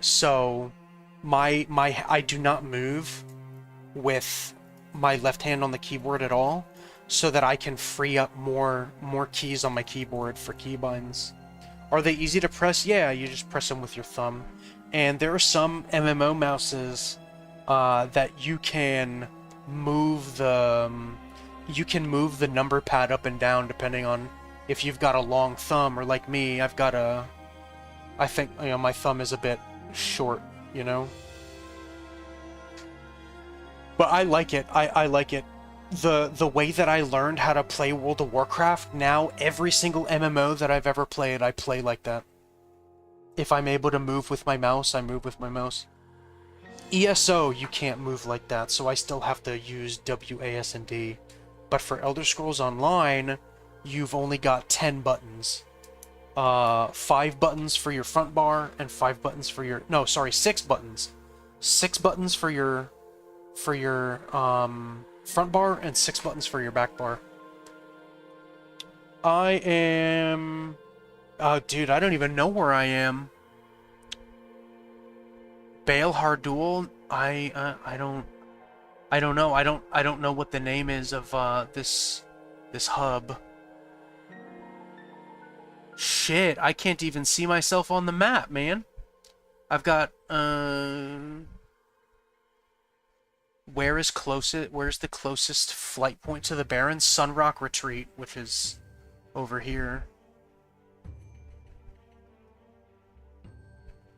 So I do not move with my left hand on the keyboard at all, so that I can free up more keys on my keyboard for keybinds. Are they easy to press? Yeah, you just press them with your thumb. And there are some MMO mouses that you can move the number pad up and down depending on if you've got a long thumb, or like me, I think, you know, my thumb is a bit short, you know? But I like it. I like it. The way that I learned how to play World of Warcraft, now every single MMO that I've ever played, I play like that. If I'm able to move with my mouse, I move with my mouse. ESO, you can't move like that, so I still have to use WASD. But for Elder Scrolls Online, you've only got 10 buttons. 5 buttons for your front bar, and 5 buttons for your... No, sorry, 6 buttons. 6 buttons for your front bar, and 6 buttons for your back bar. I am... Oh, dude, I don't even know where I am. Baal Hardul? I don't know. I don't know what the name is of this hub. Shit, I can't even see myself on the map, man. I've got where's the closest flight point to the Barrens? Sunrock Retreat, which is over here.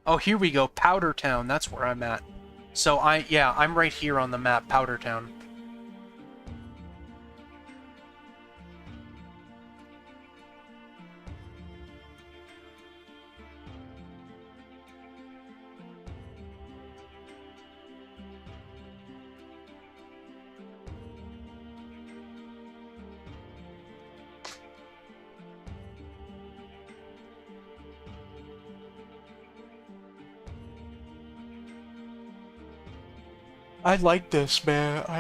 Oh, here we go. Powder Town, that's where I'm at. So I'm right here on the map, Powder Town. I like this, man. I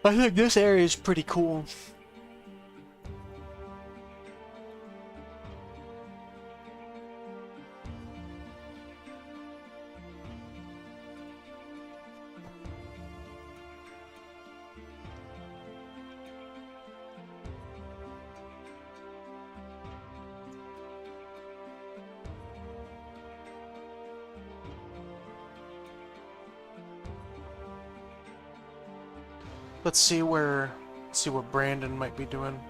think this area is pretty cool. Let's see what Brandon might be doing.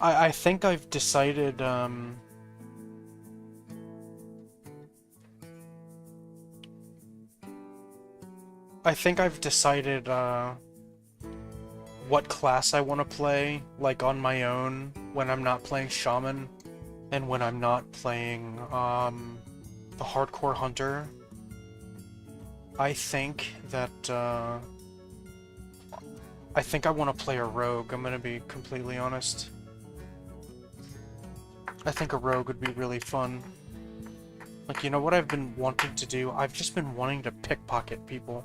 I think I've decided, I think I've decided, what class I want to play, like, on my own, when I'm not playing Shaman, and when I'm not playing, the Hardcore Hunter. I think that, I think I want to play a rogue, I'm gonna be completely honest. I think a rogue would be really fun. Like, you know what I've been wanting to do? I've just been wanting to pickpocket people.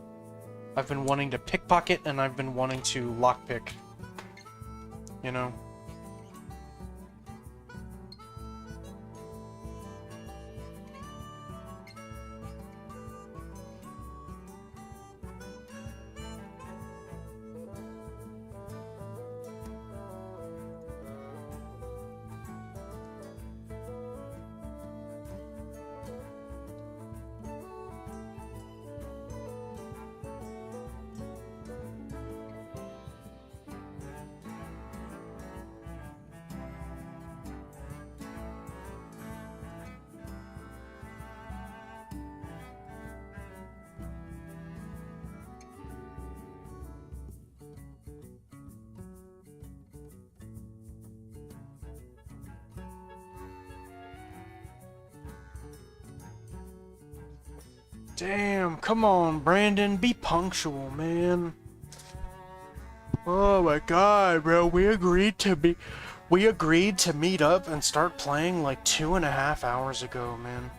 I've been wanting to pickpocket, and I've been wanting to lockpick. You know? Damn, come on, Brandon, be punctual, man. Oh my god, bro, we agreed to meet up and start playing like 2.5 hours ago, man.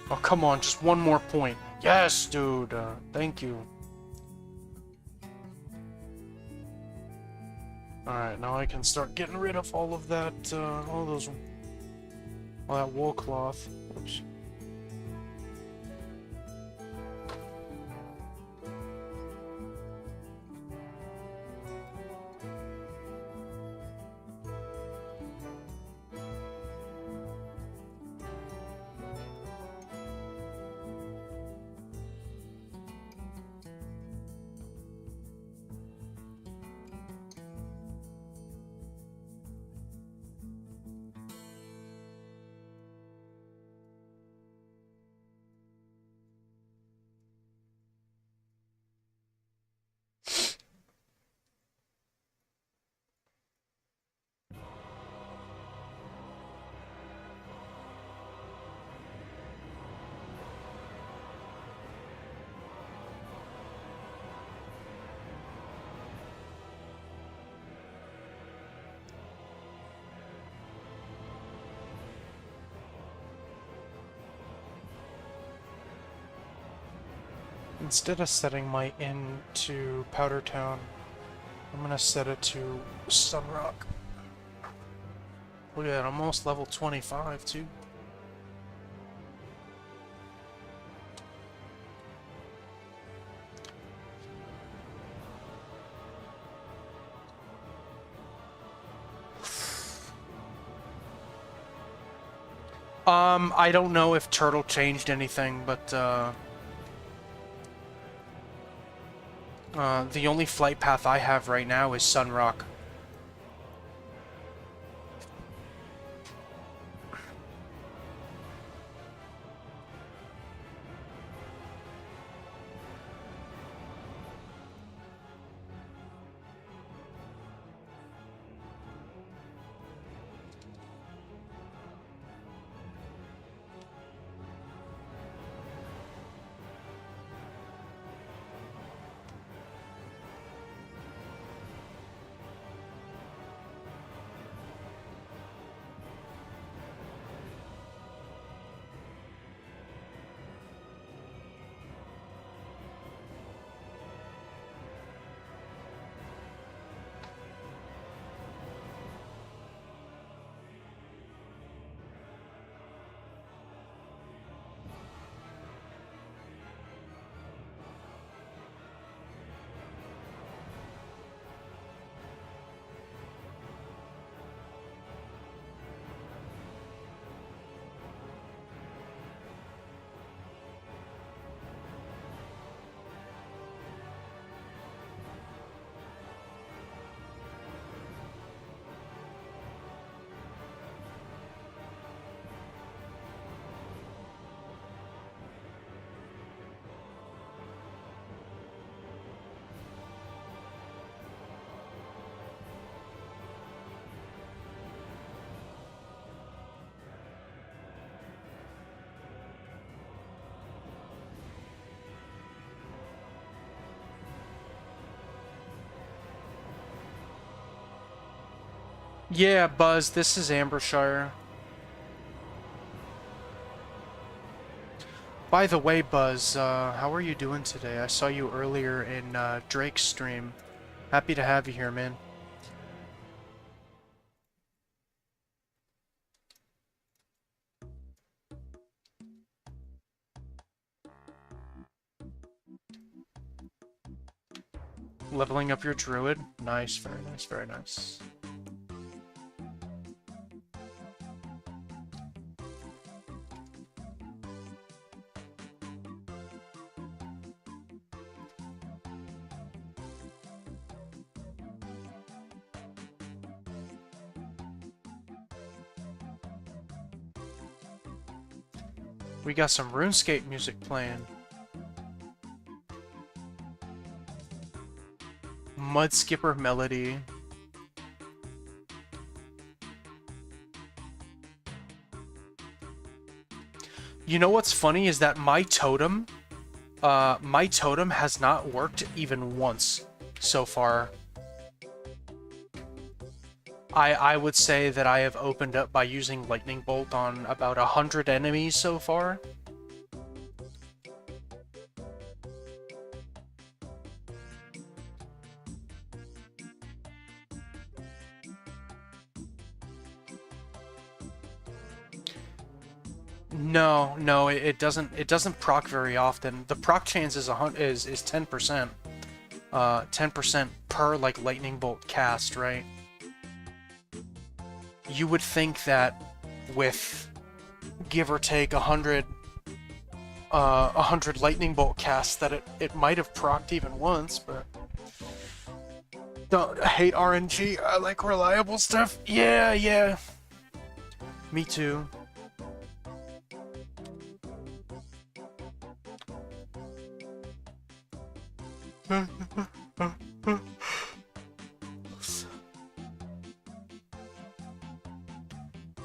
Oh, come on, just one more point. Yes, dude, thank you. Alright, now I can start getting rid of all of that, all that wool cloth. Oops. Instead of setting my inn to Powder Town, I'm gonna set it to Sunrock. Look at that, I'm almost level 25 too. I don't know if Turtle changed anything, but, the only flight path I have right now is Sunrock. Yeah, Buzz, this is Ambershire. By the way, Buzz, how are you doing today? I saw you earlier in Drake's stream. Happy to have you here, man. Leveling up your druid? Nice, very nice, very nice. We got some RuneScape music playing. Mudskipper Melody. You know what's funny is that my totem has not worked even once so far. I would say that I have opened up by using Lightning Bolt on about 100 enemies so far. No, it doesn't. It doesn't proc very often. The proc chance is 10%. 10% per like lightning bolt cast, right? You would think that with give or take 100 lightning bolt casts that it might have procced even once, but don't hate RNG. I like reliable stuff. Yeah. Me too.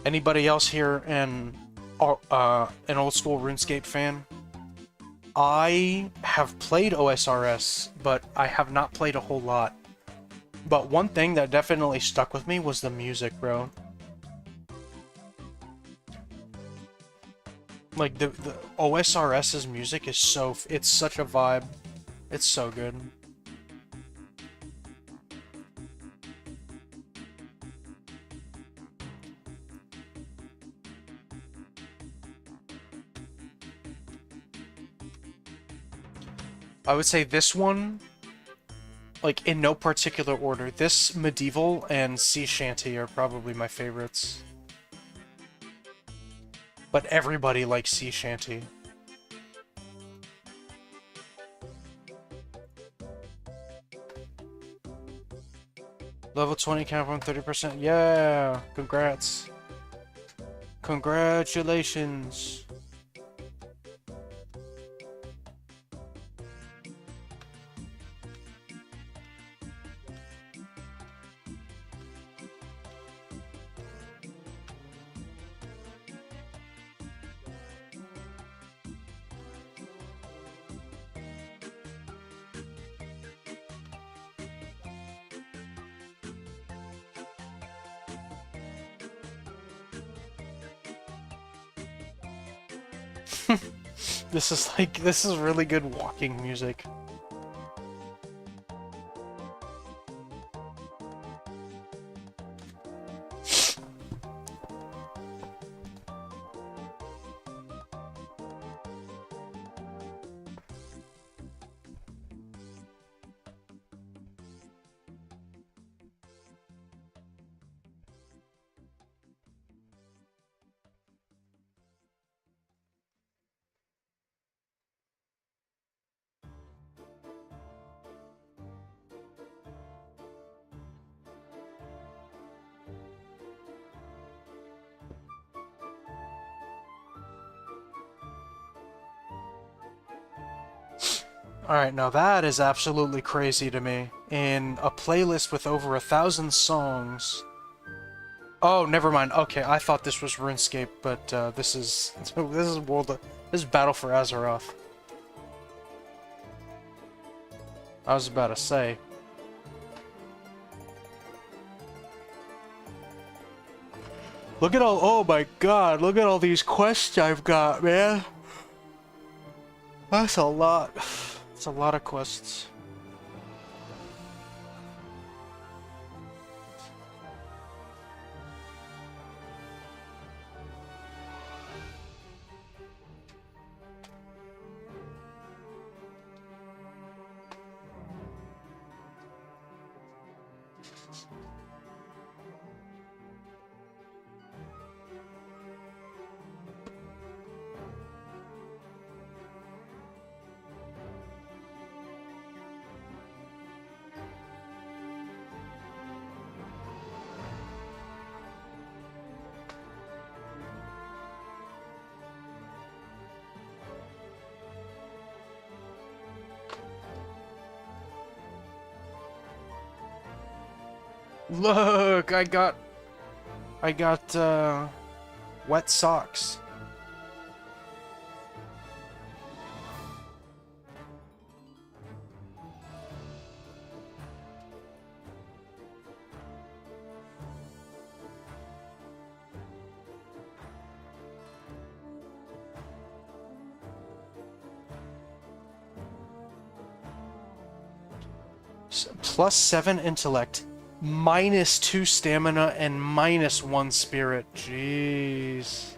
Anybody else here an old school RuneScape fan? I have played OSRS, but I have not played a whole lot. But one thing that definitely stuck with me was the music, bro. Like, the OSRS's music is it's such a vibe. It's so good. I would say this one, like, in no particular order, this Medieval and Sea Shanty are probably my favorites. But everybody likes Sea Shanty. Level 20 count from 30%. Yeah! Congrats. Congratulations. This is really good walking music. Alright, now that is absolutely crazy to me. In a playlist with over 1,000 songs... Oh, never mind. Okay, I thought this was RuneScape, but this is this is Battle for Azeroth. I was about to say. Look at all, oh my god, look at all these quests I've got, man. That's a lot. It's a lot of quests. Look, I got wet socks. +7 intellect, -2 stamina, and -1 spirit. Jeez.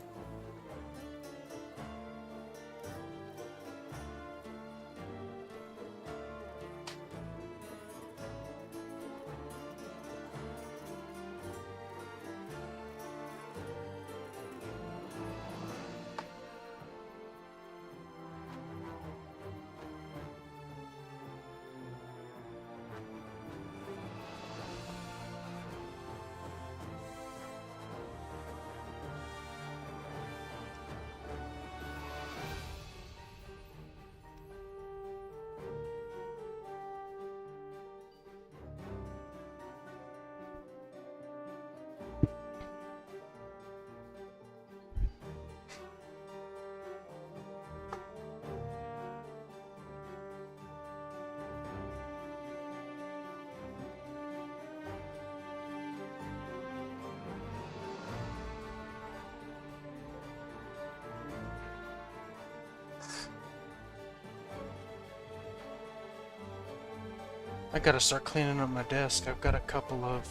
I gotta start cleaning up my desk. I've got a couple of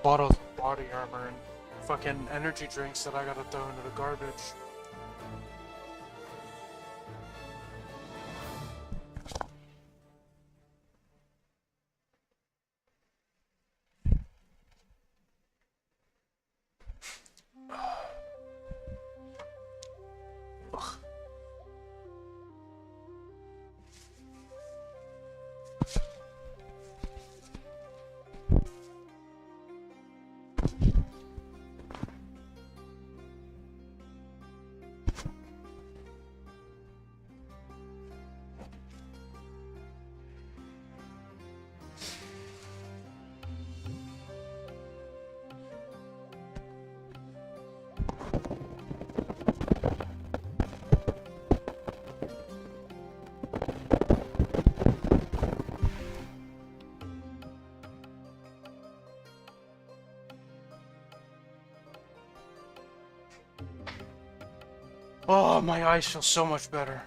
bottles of body armor and fucking energy drinks that I gotta throw into the garbage. Oh, my eyes feel so much better.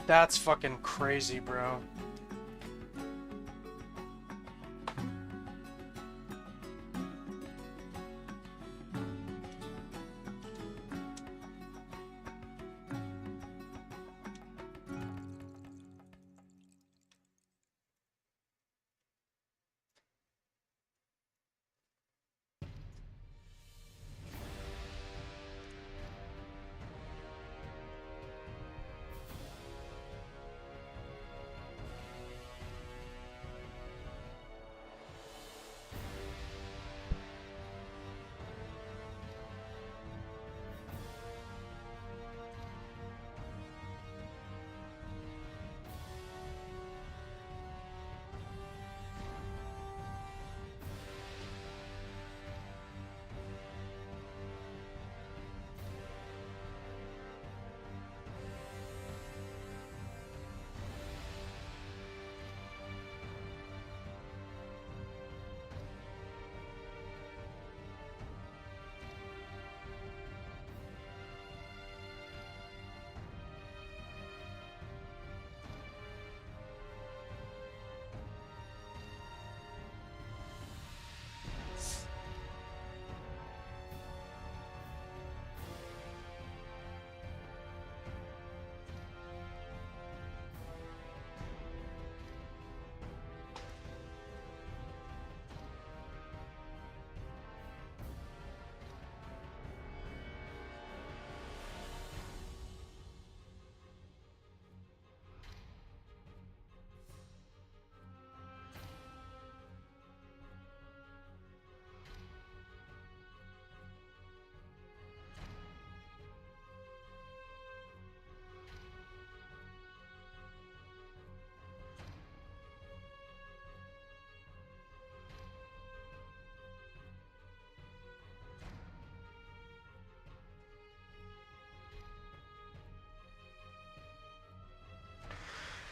That's fucking crazy, bro.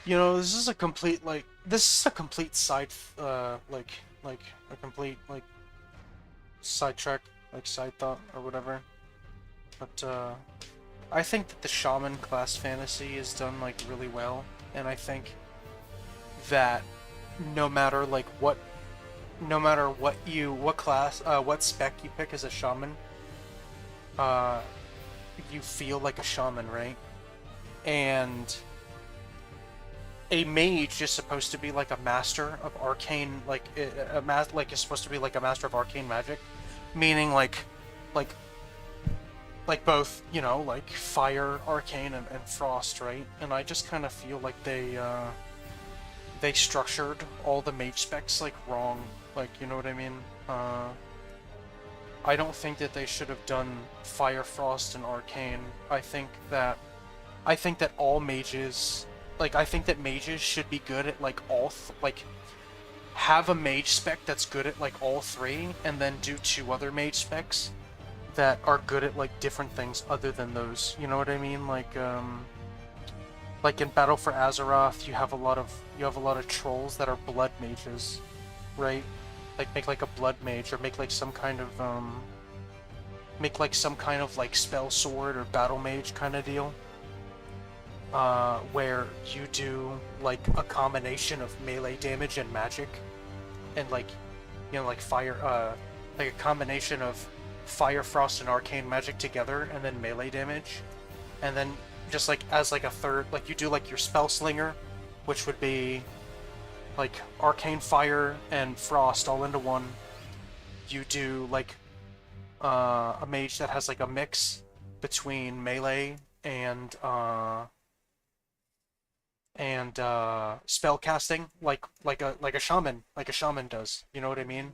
You know, this is a complete side, like a complete, like, sidetrack, like, side thought, or whatever. But, I think that the Shaman class fantasy is done, like, really well, and I think that no matter, like, what class, what spec you pick as a Shaman, uh, you feel like a Shaman, right? And a mage is supposed to be like a master of arcane, like like is supposed to be like a master of arcane magic, meaning like like both, you know, like fire, arcane, and frost, right? And I just kind of feel like they structured all the mage specs like wrong, like, you know what I mean? Uh, I don't think that they should have done fire, frost, and arcane. I think that all mages, like, I think that mages should be good at, like, like, have a mage spec that's good at, like, all three, and then do two other mage specs that are good at, like, different things other than those. You know what I mean? Like in Battle for Azeroth, you have a lot of trolls that are blood mages, right? Like, make, like, a blood mage, or make, like, some kind of, like, spell sword or battle mage kind of deal. Where you do, like, a combination of melee damage and magic, and, like, you know, like like a combination of fire, frost, and arcane magic together, and then melee damage, and then just, like, as, like, a third, like, you do, like, your spell slinger, which would be like arcane fire and frost all into one. You do, like, a mage that has, like, a mix between melee and spell casting, like a shaman, does. You know what I mean?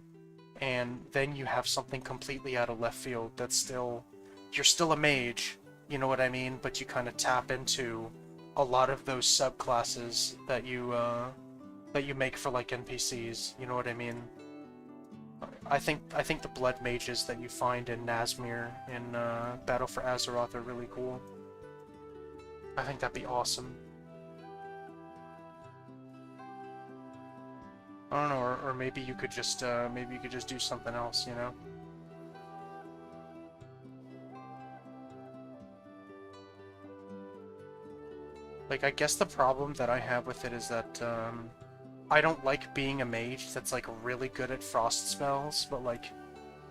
And then you have something completely out of left field that's still, you're still a mage. You know what I mean? But you kind of tap into a lot of those subclasses that you make for like NPCs. You know what I mean? I think the blood mages that you find in Nazmir in Battle for Azeroth are really cool. I think that'd be awesome. I don't know, or maybe you could just do something else, you know? Like, I guess the problem that I have with it is that I don't like being a mage that's like really good at frost spells, but like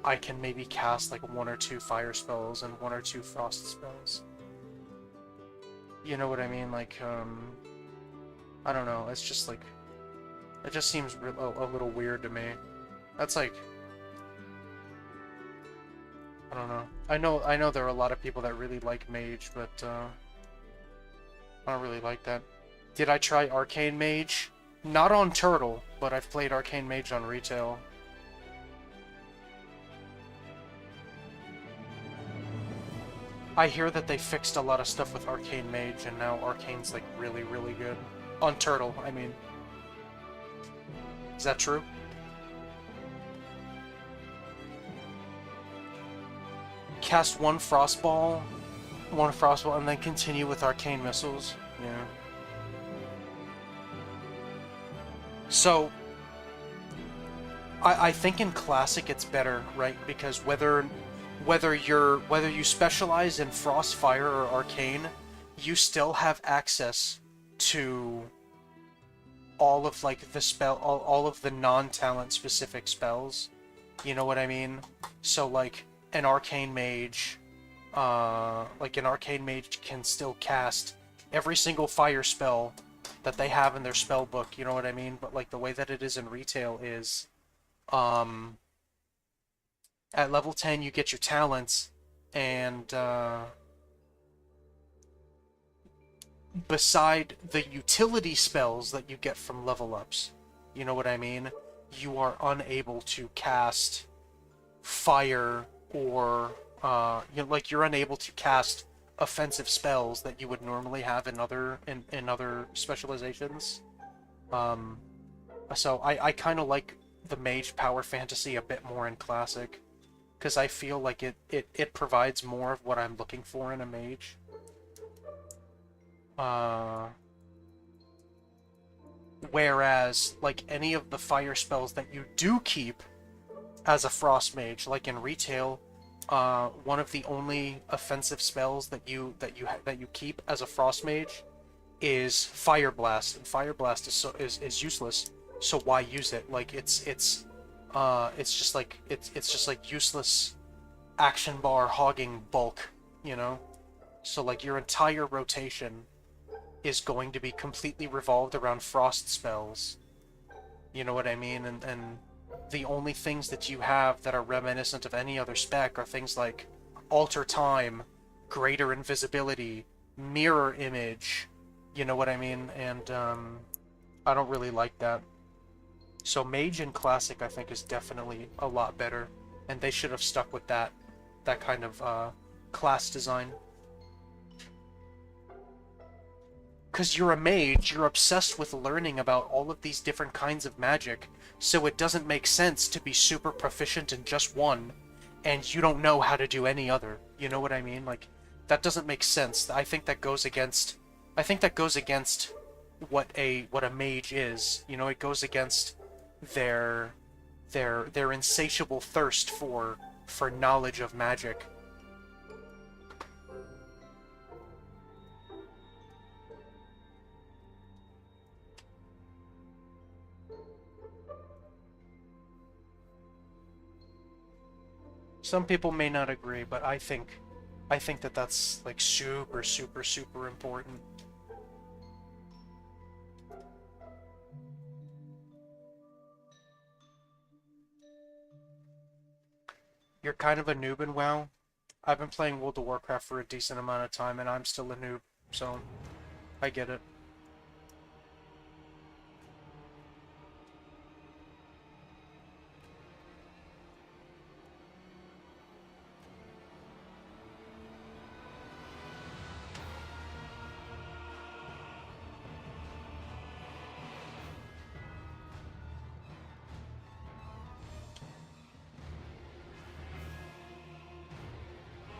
I can maybe cast like one or two fire spells and one or two frost spells. You know what I mean? Like, I don't know. It's just like, it just seems a little weird to me. That's like, I don't know. I know there are a lot of people that really like mage, but I don't really like that. Did I try Arcane Mage? Not on Turtle, but I've played Arcane Mage on retail. I hear that they fixed a lot of stuff with Arcane Mage, and now Arcane's like really, really good. On Turtle, I mean. Is that true? Cast one Frostball, and then continue with Arcane Missiles. Yeah. So, I think in Classic it's better, right? Because whether you specialize in Frost, Fire, or Arcane, you still have access to all of like the all of the non-talent specific spells. You know what I mean? So like an Arcane Mage, can still cast every single fire spell that they have in their spell book, you know what I mean? But like the way that it is in retail is at level 10 you get your talents, and beside the utility spells that you get from level ups, you know what I mean? You are unable to cast fire or you're unable to cast offensive spells that you would normally have in other specializations. So I kind of like the mage power fantasy a bit more in Classic, because I feel like it provides more of what I'm looking for in a mage. Whereas, like, any of the fire spells that you do keep as a frost mage, like in retail, one of the only offensive spells that you keep as a frost mage is Fire Blast, and Fire Blast is useless. So why use it? Like it's just like useless action bar hogging bulk, you know? So like your entire rotation is going to be completely revolved around frost spells. You know what I mean? And the only things that you have that are reminiscent of any other spec are things like Alter Time, Greater Invisibility, Mirror Image, you know what I mean? And I don't really like that. So Mage in Classic I think is definitely a lot better, and they should have stuck with that kind of class design. Because you're a mage, you're obsessed with learning about all of these different kinds of magic, so it doesn't make sense to be super proficient in just one, and you don't know how to do any other. You know what I mean? Like, that doesn't make sense. I think that goes against what a mage is. You know, it goes against their insatiable thirst for knowledge of magic. Some people may not agree, but I think that that's like super, super, super important. You're kind of a noob in WoW. I've been playing World of Warcraft for a decent amount of time, and I'm still a noob, so I get it.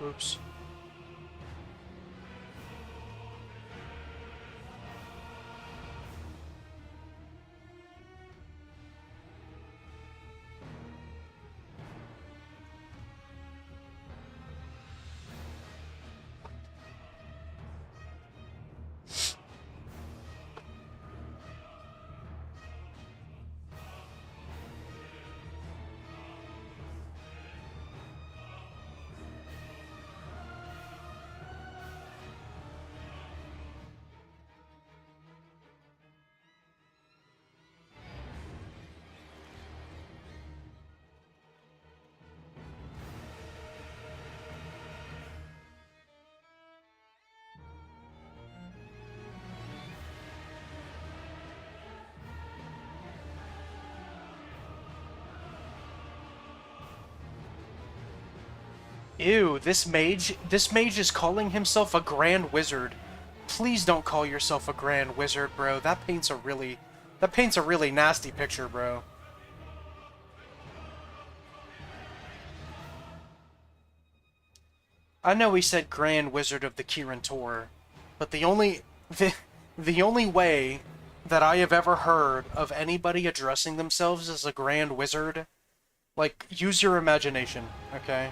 Oops. Ew, this mage is calling himself a Grand Wizard. Please don't call yourself a Grand Wizard, bro. That paints a really nasty picture, bro. I know he said Grand Wizard of the Kirin Tor, but the only way that I have ever heard of anybody addressing themselves as a Grand Wizard, like, use your imagination, okay?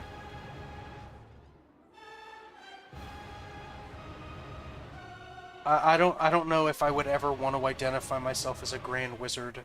I don't know if I would ever want to identify myself as a Grand Wizard.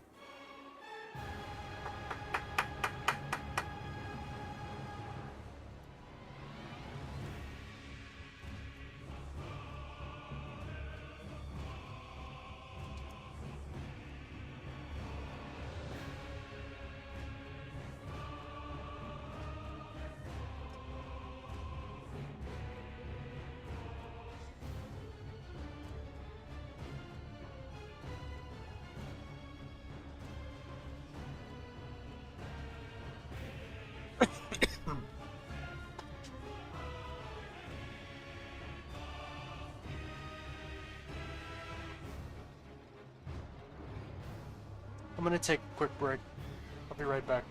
I'm gonna take a quick break. I'll be right back.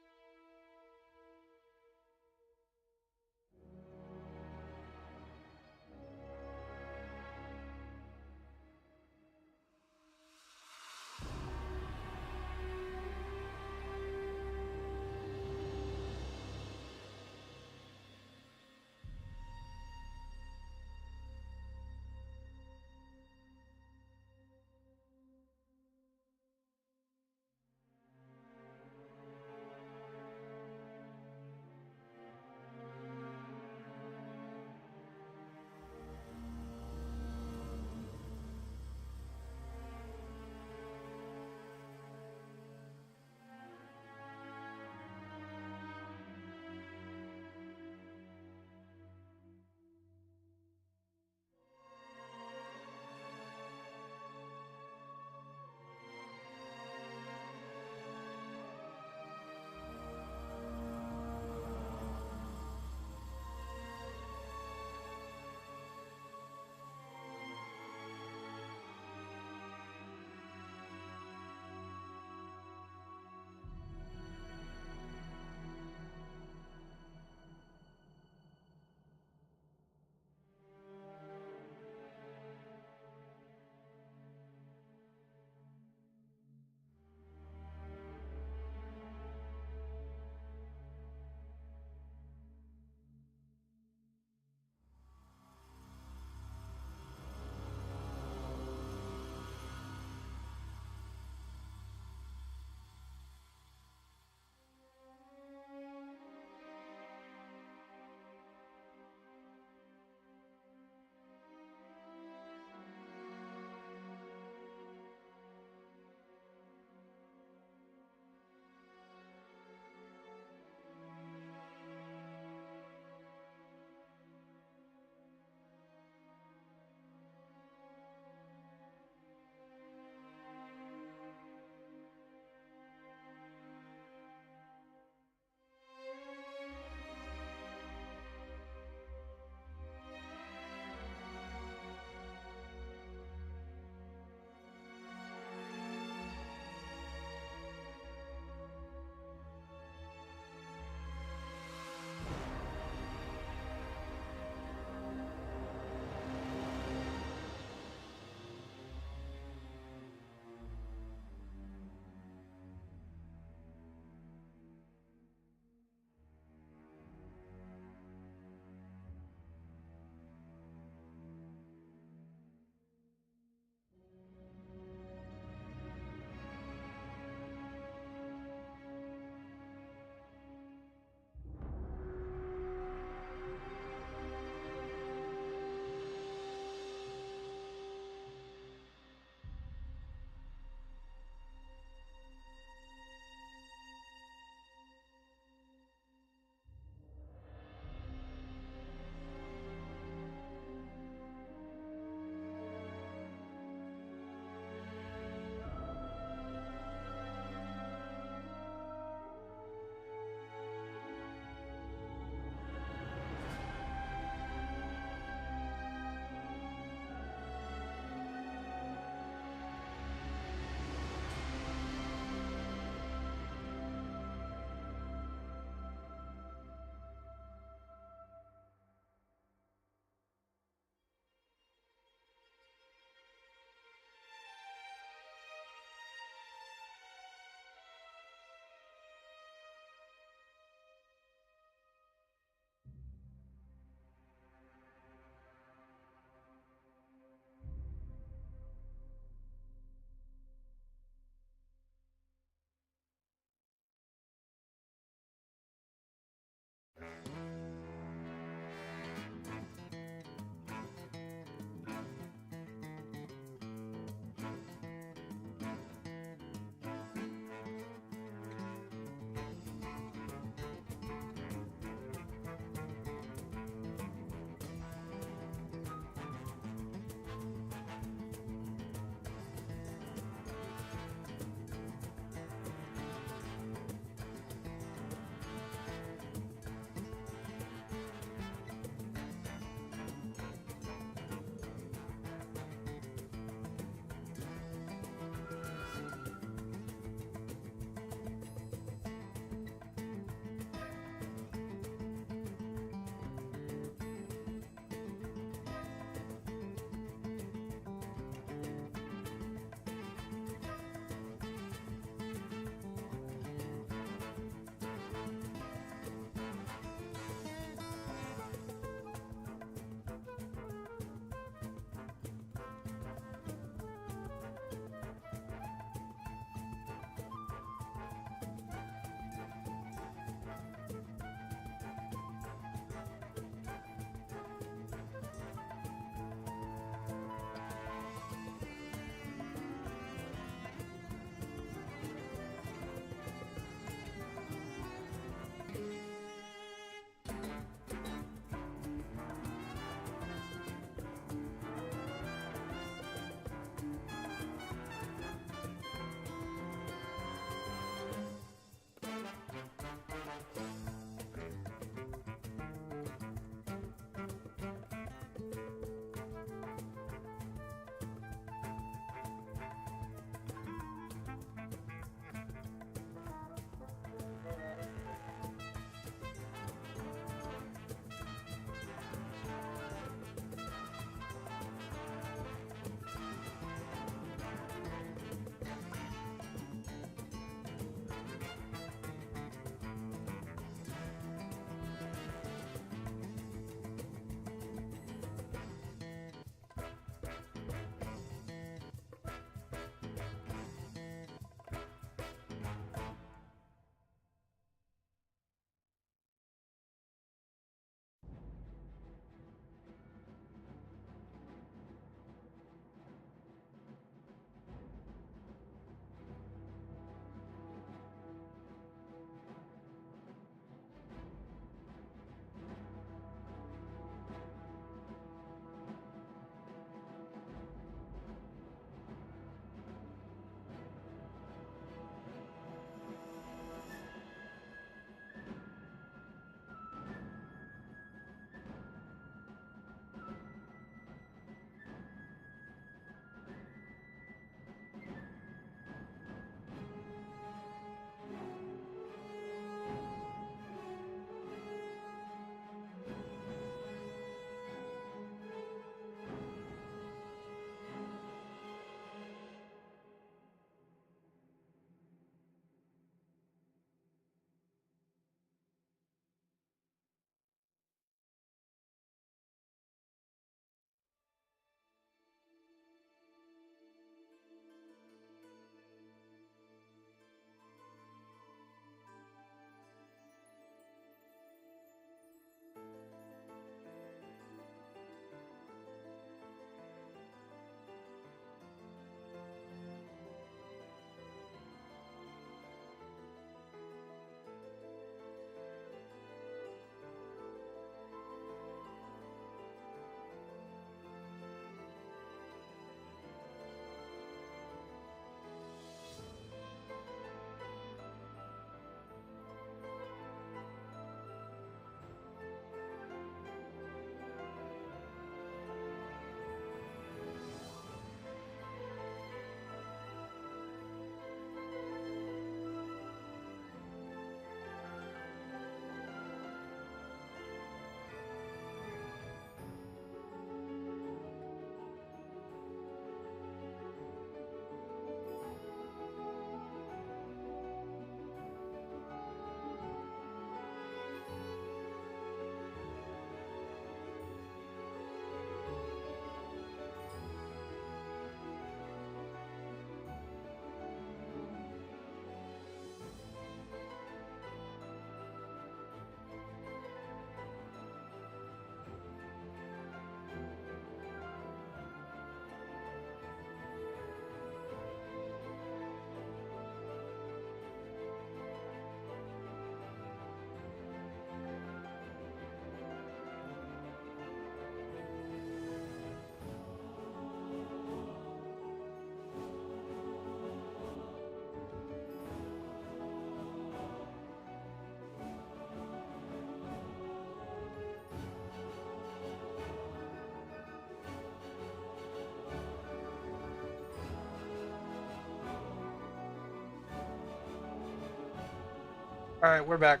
Alright, we're back.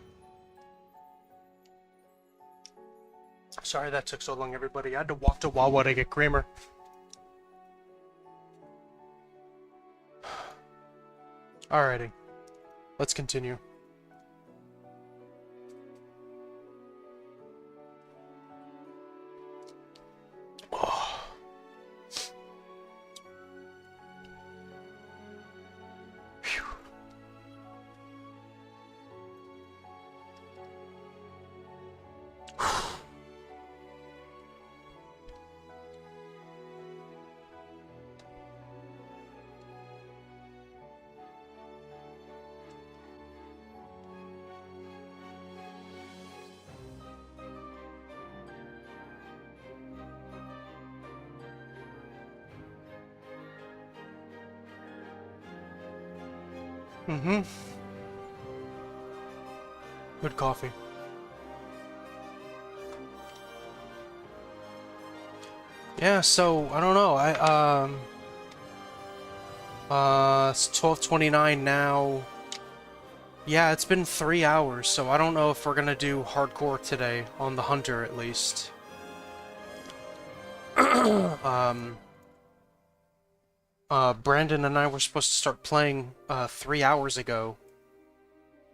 Sorry that took so long, everybody. I had to walk to Wawa to get creamer. Alrighty. Let's continue. Oh. Phew. Mm-hmm. Good coffee. Yeah, so I don't know. It's 12:29 now. Yeah, it's been 3 hours, so I don't know if we're gonna do hardcore today on the Hunter at least. Brandon and I were supposed to start playing 3 hours ago.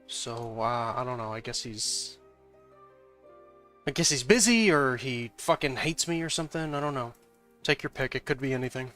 So I don't know. I guess he's busy, or he fucking hates me or something. I don't know. Take your pick. It could be anything.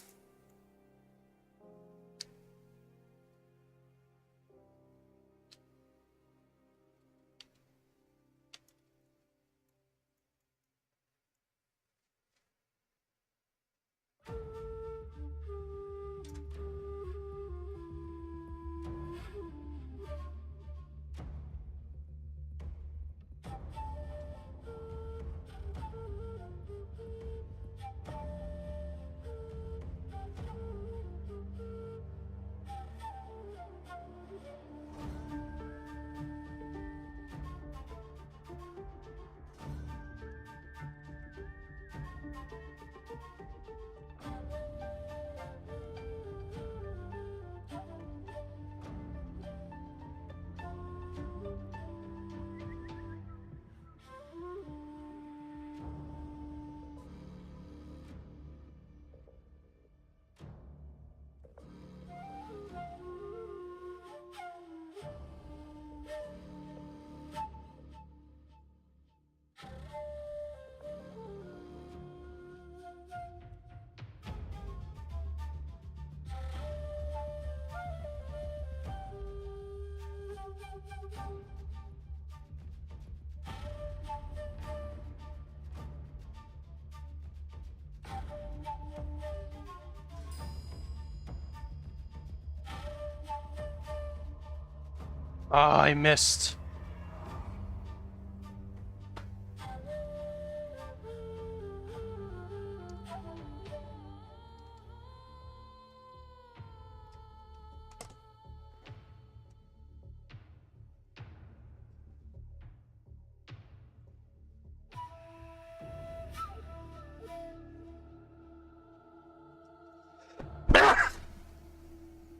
Ah, I missed.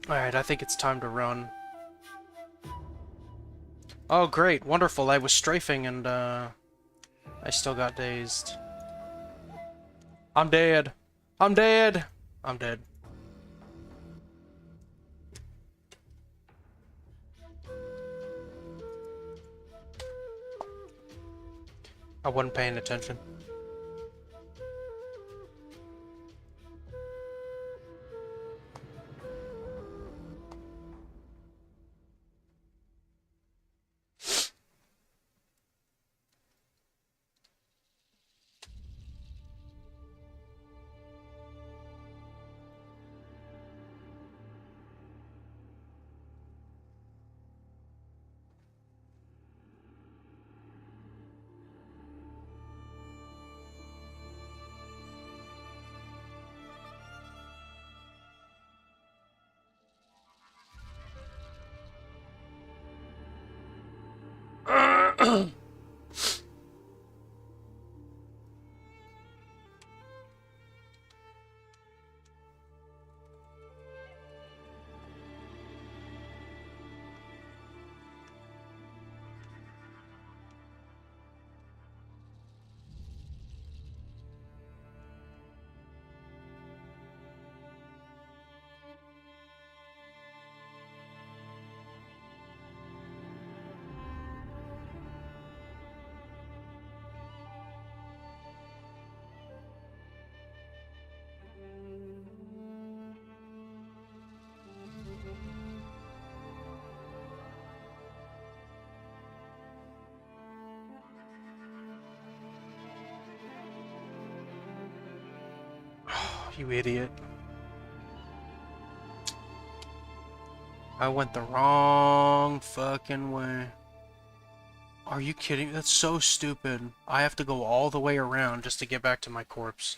Alright, I think it's time to run. Oh, great. Wonderful. I was strafing and, I still got dazed. I'm dead. I'm dead. I'm dead. I wasn't paying attention. You idiot. I went the wrong fucking way. Are you kidding? That's so stupid. I have to go all the way around just to get back to my corpse.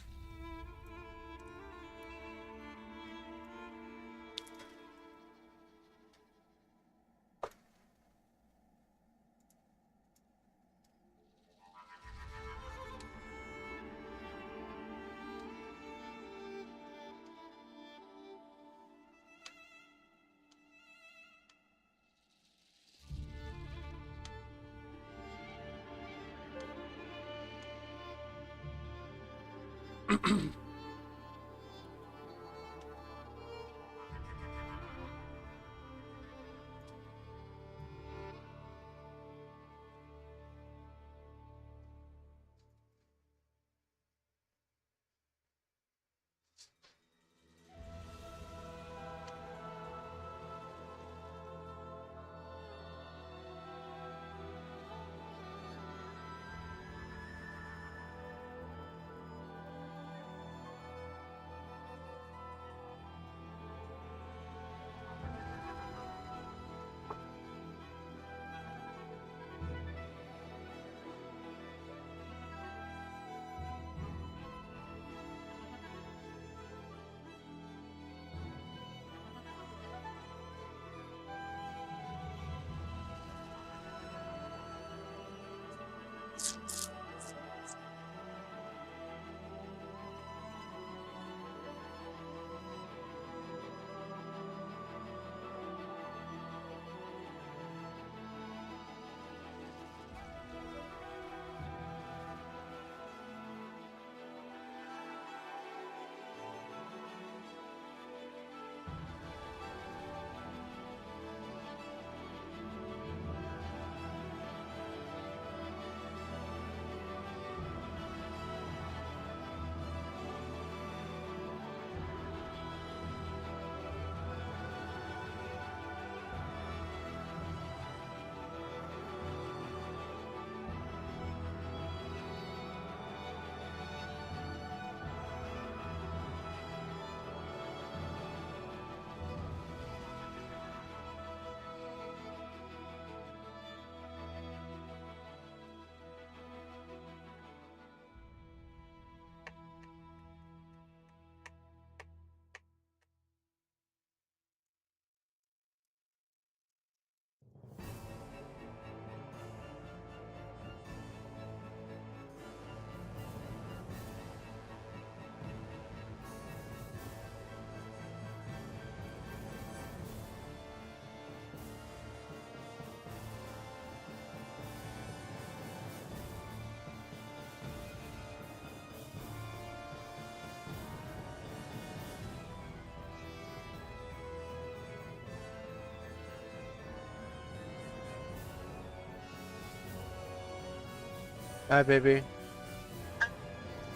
Hi, baby.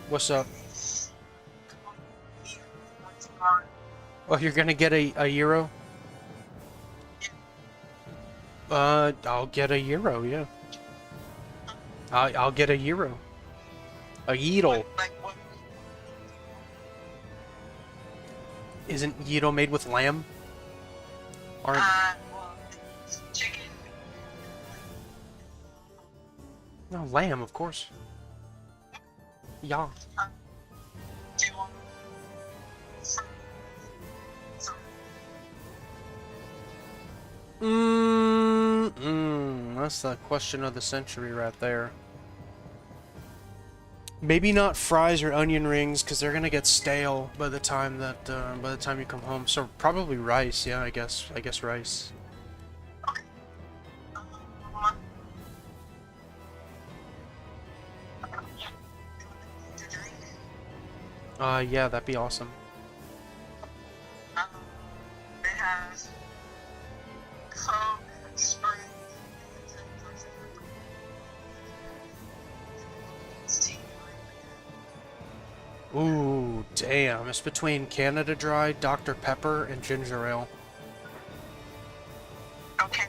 What's up? Oh, you're gonna get a euro? I'll get a euro, yeah. I'll get a euro. A yeetle. Isn't yeetle made with lamb? Aren't... Well, it's chicken. No, lamb, of course. Yeah. Do you want That's the question of the century right there. Maybe not fries or onion rings, because they're gonna get stale by the time that by the time you come home. So probably rice. Yeah, I guess rice. to drink? Yeah, that'd be awesome. Um, it has Coke, Sprite, it's tea. Ooh, damn! It's between Canada Dry, Dr. Pepper, and ginger ale. Okay,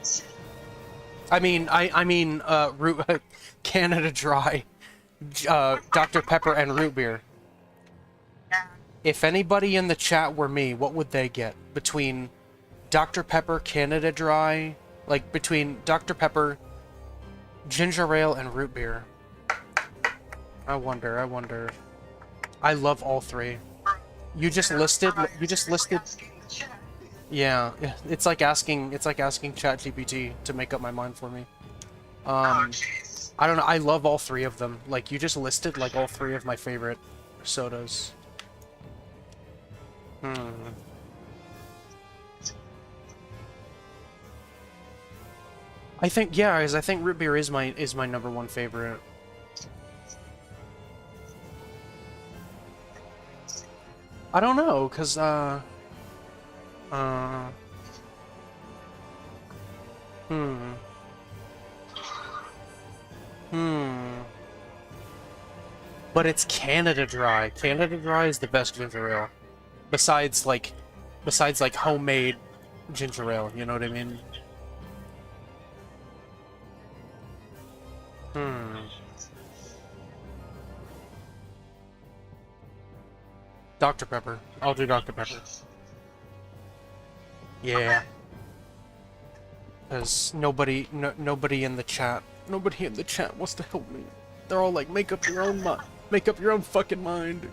that's I mean, root, Canada Dry, Dr. Pepper, and root beer. yeah. If anybody in the chat were me, what would they get? Between Dr. Pepper, Canada Dry, like between Dr. Pepper, ginger ale, and root beer. I wonder. I love all three. You just listed. Yeah, it's like asking ChatGPT to make up my mind for me. Oh, jeez. I don't know. I love all three of them. Like you just listed like all three of my favorite sodas. I think I think root beer is my number one favorite. I don't know, cause But it's Canada Dry. Canada Dry is the best ginger ale. Besides like homemade ginger ale, you know what I mean? Dr. Pepper. I'll do Dr. Pepper. Yeah. Because nobody in the chat wants to help me. They're all like, make up your own mind. Make up your own fucking mind.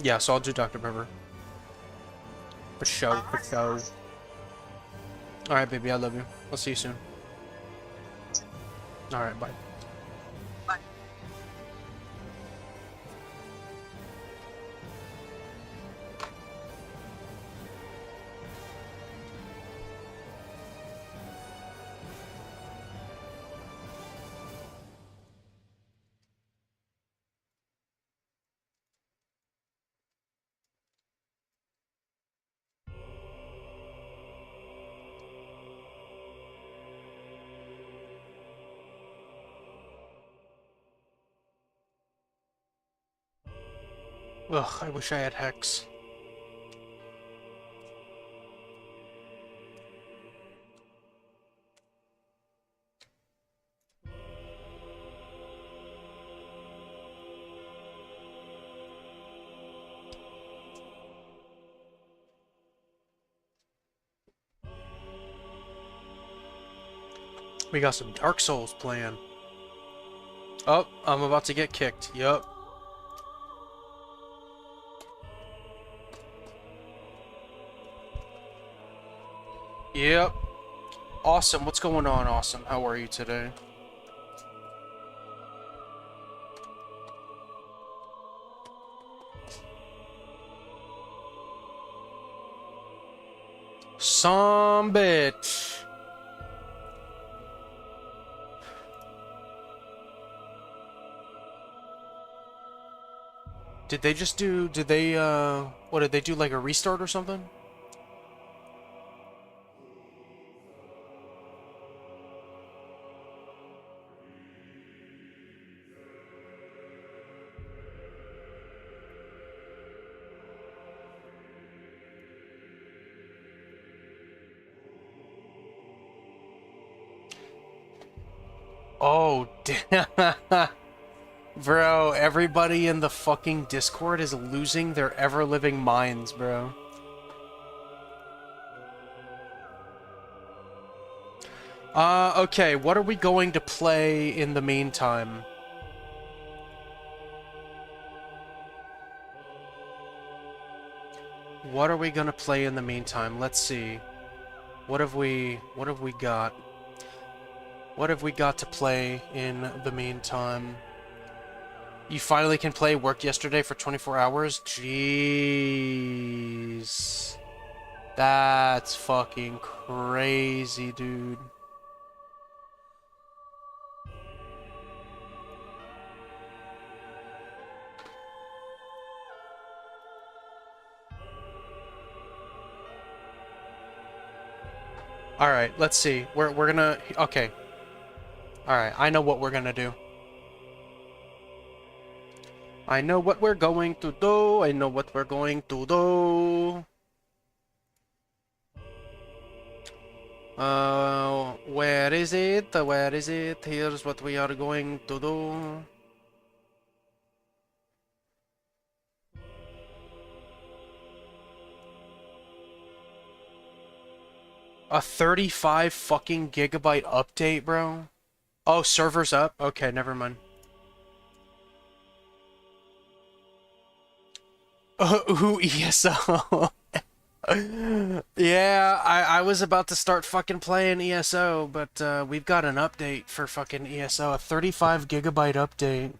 Yeah, so I'll do Dr. Pepper. For show. Alright, baby, I love you. I'll see you soon. Alright, bye. Bye. Ugh, I wish I had Hex. We got some Dark Souls playing. Oh, I'm about to get kicked. Yup. Yep. Awesome. What's going on, Awesome? How are you today? Some bitch. Did they just do, what did they do, like a restart or something? Oh, damn. Bro, everybody in the fucking Discord is losing their ever-living minds, bro. Okay, what are we going to play in the meantime? What are we gonna play in the meantime? Let's see. What have we got? What have we got to play in the meantime? You finally can play Worked Yesterday for 24 hours? Jeez. That's fucking crazy, dude. Alright, let's see. We're gonna... Okay. Alright, I know what we're gonna do. I know what we're going to do. I know what we're going to do. Where is it? Where is it? Here's what we are going to do. A 35 fucking gigabyte update, bro? Oh, server's up? Okay, never mind. Ooh, ESO. Yeah, I was about to start fucking playing ESO, but we've got an update for fucking ESO, a 35 gigabyte update.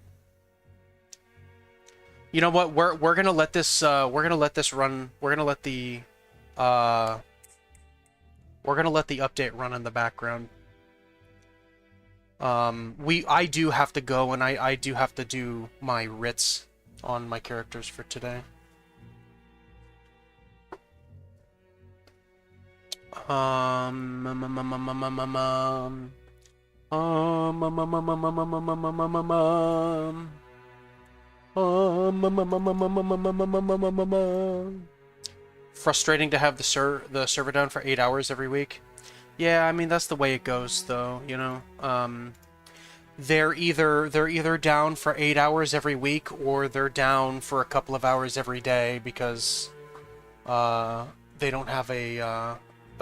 You know what? We're gonna let this run. We're gonna let the update run in the background. I do have to go, and I do have to do my writs on my characters for today. Frustrating to have the server down for 8 hours every week. Yeah, I mean that's the way it goes, though. You know, they're either down for 8 hours every week, or they're down for a couple of hours every day because they don't have a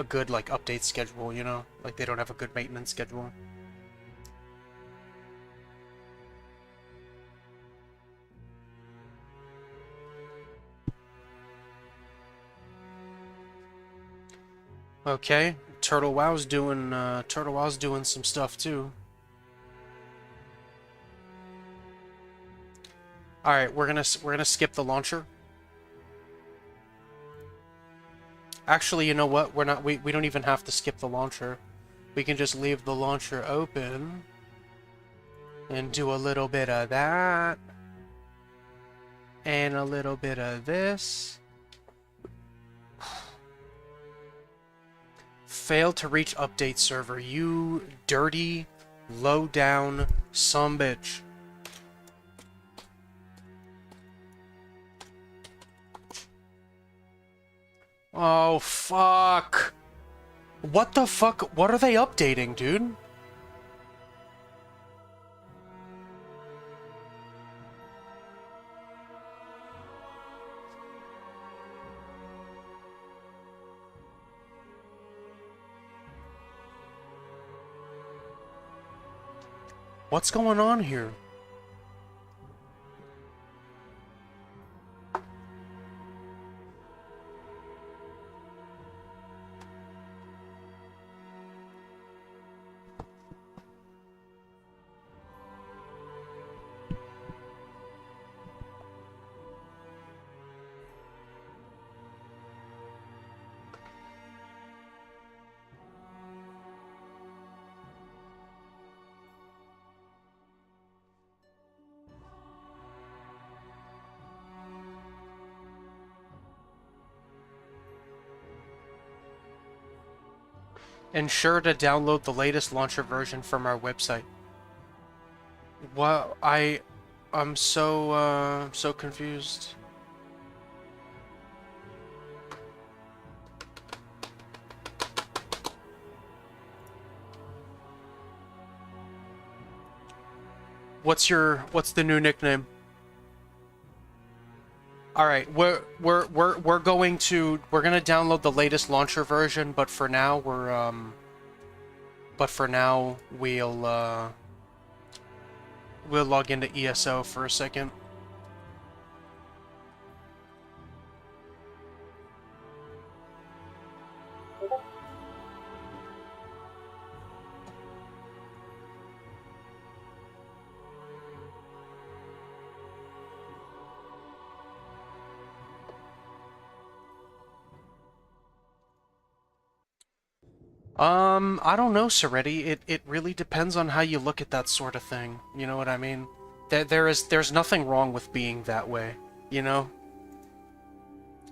good like update schedule. You know, like they don't have a good maintenance schedule. Okay, Turtle Wow's doing some stuff too. All right, we're gonna skip the launcher. Actually, you know what? We don't even have to skip the launcher. We can just leave the launcher open and do a little bit of that and a little bit of this. Failed to reach update server. You dirty, low down sumbitch. Oh, fuck. What the fuck? What are they updating, dude? What's going on here? Ensure to download the latest launcher version from our website. What? I'm so confused. What's the new nickname? All right, we're gonna download the latest launcher version, but for now we'll log into ESO for a second. I don't know, Seretti. It really depends on how you look at that sort of thing. You know what I mean? There's nothing wrong with being that way, you know?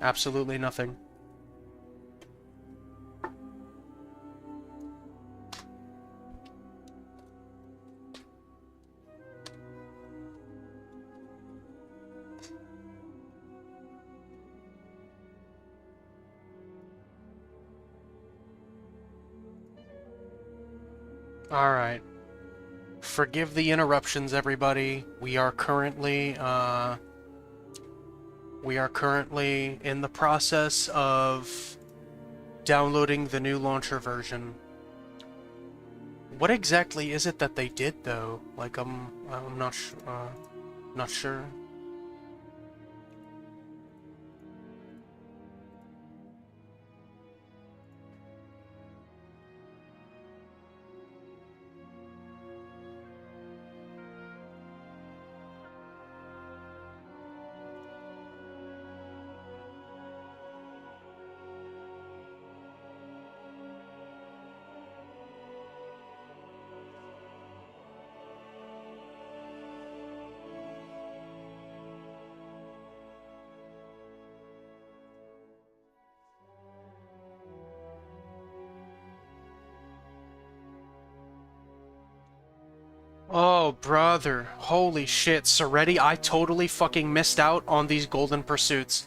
Absolutely nothing. Alright. Forgive the interruptions, everybody. We are currently in the process of downloading the new launcher version. What exactly is it that they did though? Like I'm not sure. Oh, brother. Holy shit, Seretti, I totally fucking missed out on these golden pursuits.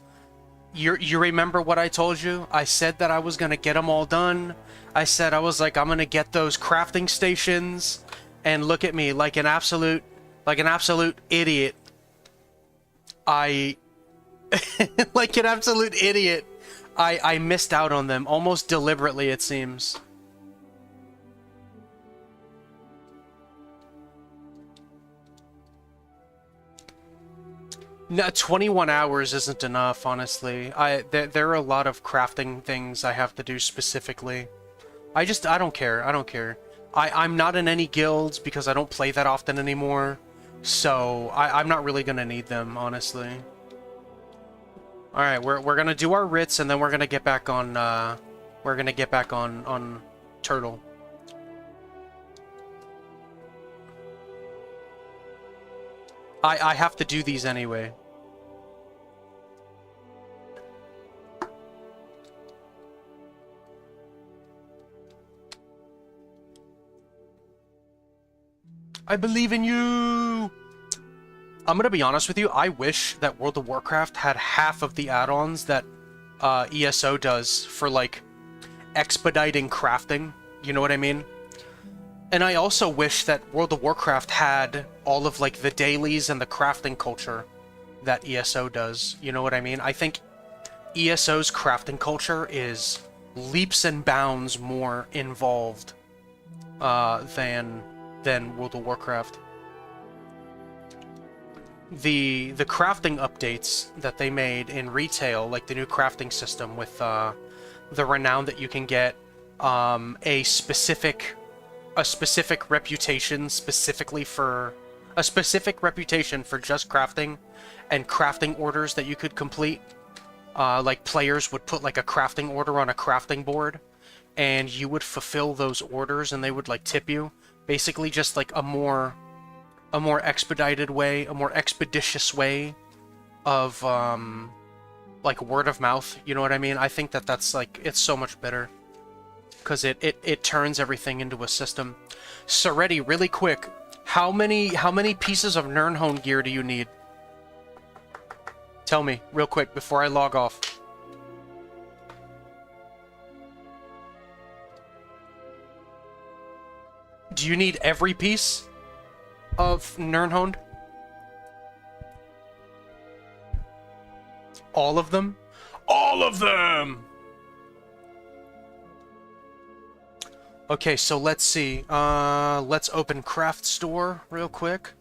You remember what I told you? I said that I was gonna get them all done. I said I was like, I'm gonna get those crafting stations. And look at me, like an absolute idiot. I... like an absolute idiot. I missed out on them, almost deliberately, it seems. No, 21 hours isn't enough, honestly. There are a lot of crafting things I have to do specifically. I don't care. I don't care. I'm not in any guilds because I don't play that often anymore. So I'm not really gonna need them, honestly. Alright, we're gonna do our writs and then we're gonna get back on Turtle. I have to do these anyway. I believe in you! I'm gonna be honest with you, I wish that World of Warcraft had half of the add-ons that ESO does for, like, expediting crafting. You know what I mean? And I also wish that World of Warcraft had all of, like, the dailies and the crafting culture that ESO does. You know what I mean? I think ESO's crafting culture is leaps and bounds more involved than World of Warcraft. The crafting updates that they made in retail, like the new crafting system with the renown that you can get, a specific reputation specifically for a specific reputation for just crafting, and crafting orders that you could complete. Like players would put like a crafting order on a crafting board, and you would fulfill those orders, and they would like tip you. Basically, just like a more expedited way, a more expeditious way of like word of mouth. You know what I mean? I think that that's like, it's so much better because it turns everything into a system. Seretti, really quick, how many pieces of Nirnhone gear do you need? Tell me real quick before I log off. Do you need every piece of Nirnhone? All of them? All of them! Okay, so let's see. Let's open Craft Store real quick.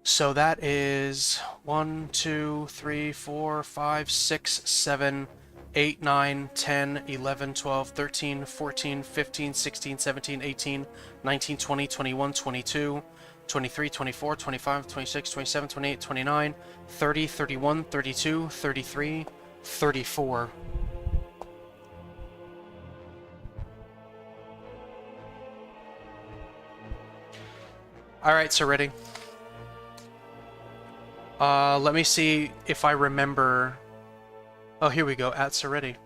So that is 1, 2, 3, 4, 5, 6, 7, 8, 9, 10, 11, 12, 13, 14, 15, 16, 17, 18, 19, 20, 21, 22, 23, 24, 25, 26, 27, 28, 29, 30, 31, 32, 33, 34. Alright, so ready. Let me see if I remember... Oh, here we go, at Seretti.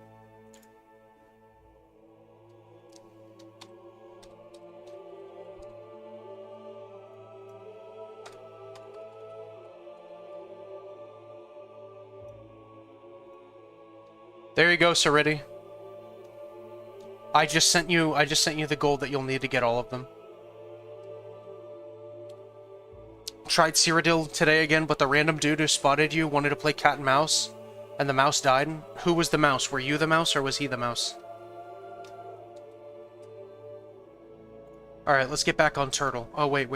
There you go, Seretti. I just sent you the gold that you'll need to get all of them. Tried Cyrodiil today again, but the random dude who spotted you wanted to play cat and mouse. And the mouse died? Who was the mouse? Were you the mouse or was he the mouse? Alright, let's get back on Turtle. Oh, wait.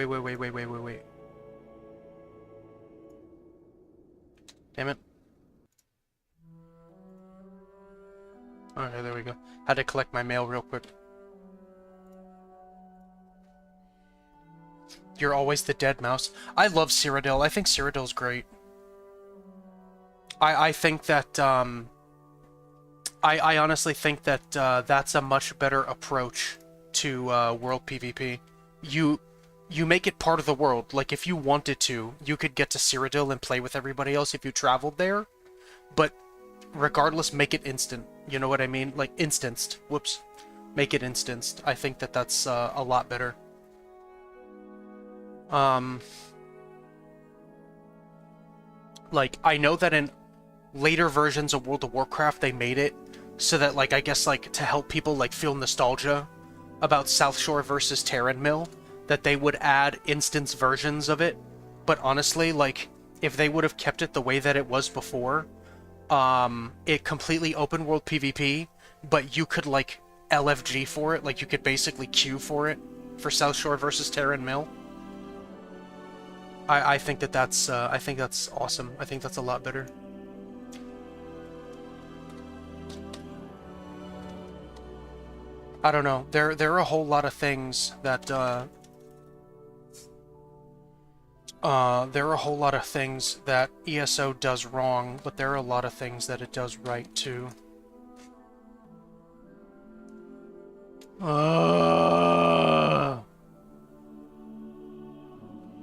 Damn it. Okay, there we go. Had to collect my mail real quick. You're always the dead mouse. I love Cyrodiil. I think Cyrodiil's great. I think that, I honestly think that, that's a much better approach to, world PvP. You make it part of the world. Like, if you wanted to, you could get to Cyrodiil and play with everybody else if you traveled there. But, regardless, make it instant. You know what I mean? Like, instanced. Whoops. Make it instanced. I think that that's, a lot better. Like, I know that in later versions of World of Warcraft, they made it so that, like, I guess, like, to help people, like, feel nostalgia about Southshore versus Terran Mill, that they would add instance versions of it. But honestly, like, if they would have kept it the way that it was before, it completely open world PvP, but you could, like, LFG for it, like, you could basically queue for it, for Southshore versus Terran Mill. I think that that's, I think that's awesome. I think that's a lot better. I don't know. There are a whole lot of things that, there are a whole lot of things that ESO does wrong, but there are a lot of things that it does right, too.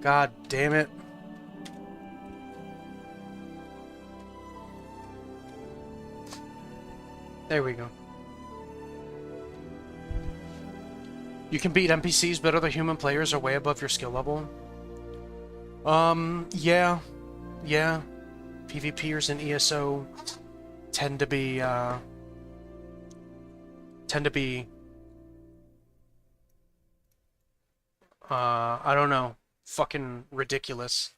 God damn it. There we go. You can beat NPCs, but other human players are way above your skill level. Yeah. Yeah. PvPers in ESO tend to be, I don't know. Fucking ridiculous.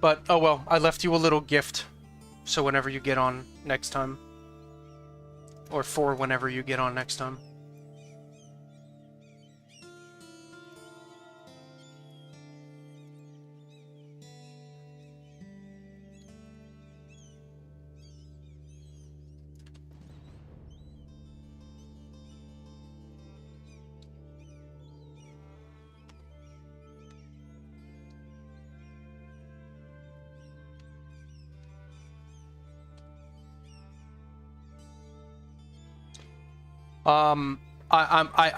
But, oh well, I left you a little gift, so whenever you get on next time. Or for whenever you get on next time.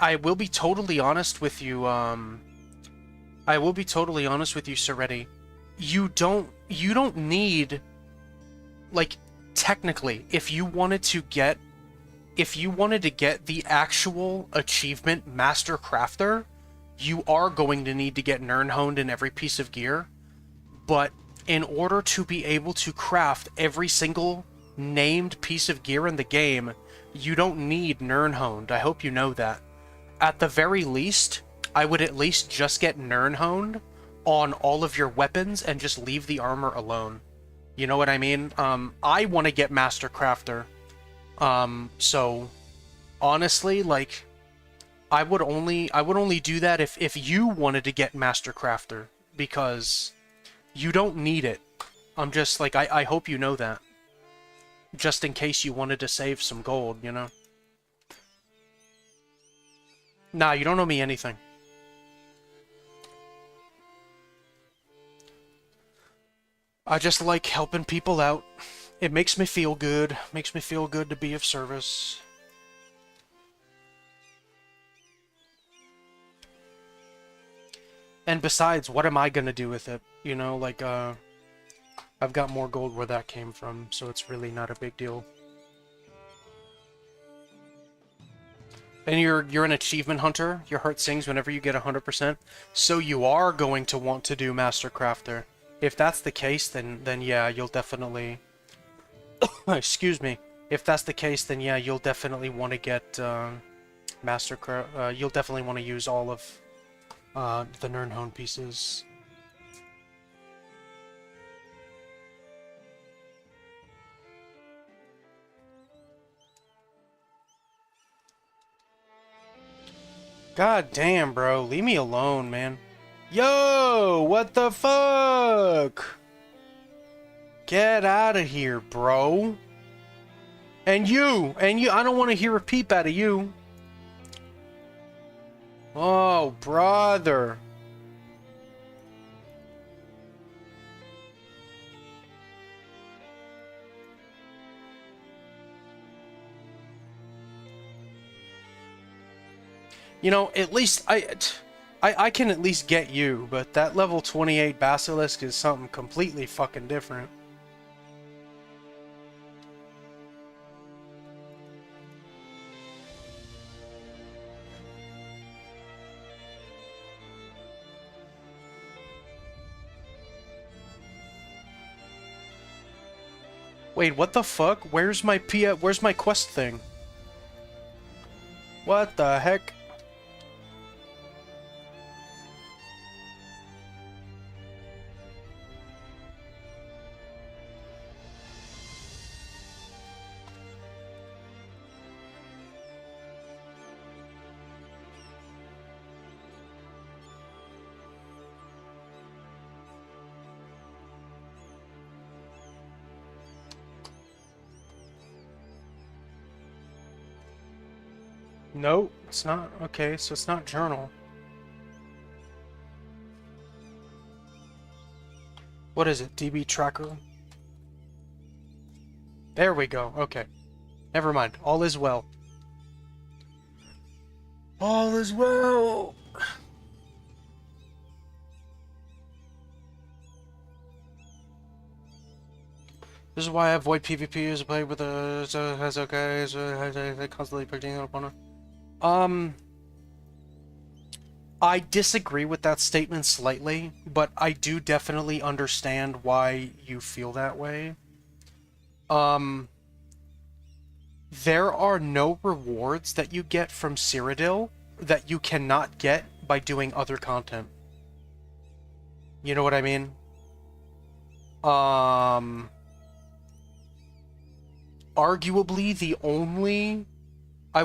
I will be totally honest with you, I will be totally honest with you, Seretti. You don't need, like, technically, if you wanted to get the actual achievement Master Crafter, you are going to need to get Nirnhoned in every piece of gear. But in order to be able to craft every single named piece of gear in the game, you don't need Nirnhoned. I hope you know that. At the very least, I would at least just get Nirnhoned on all of your weapons and just leave the armor alone. You know what I mean? I want to get Master Crafter. So honestly, like, I would only do that if you wanted to get Master Crafter, because you don't need it. I'm just like, I hope you know that. Just in case you wanted to save some gold, you know? Nah, you don't owe me anything. I just like helping people out. It makes me feel good. Makes me feel good to be of service. And besides, what am I gonna do with it? You know, like, I've got more gold where that came from, so it's really not a big deal. And you're an achievement hunter. Your heart sings whenever you get 100%. So you are going to want to do Master Crafter. If that's the case, then yeah, you'll definitely... Excuse me. If that's the case, then yeah, you'll definitely want to get You'll definitely want to use all of the Nirnhone pieces. God damn, bro. Leave me alone, man. Yo, what the fuck? Get out of here, bro. And you, I don't want to hear a peep out of you. Oh, brother. You know, at least I can at least get you, but that level 28 Basilisk is something completely fucking different. Wait, what the fuck? Where's my quest thing? What the heck? No, it's not. Okay, so it's not journal. What is it? DB tracker? There we go. Okay. Never mind. All is well. All is well. This is why I avoid PvP as a play with a has okay, so constantly picking up on it. I disagree with that statement slightly, but I do definitely understand why you feel that way. There are no rewards that you get from Cyrodiil that you cannot get by doing other content. You know what I mean? Arguably the only... I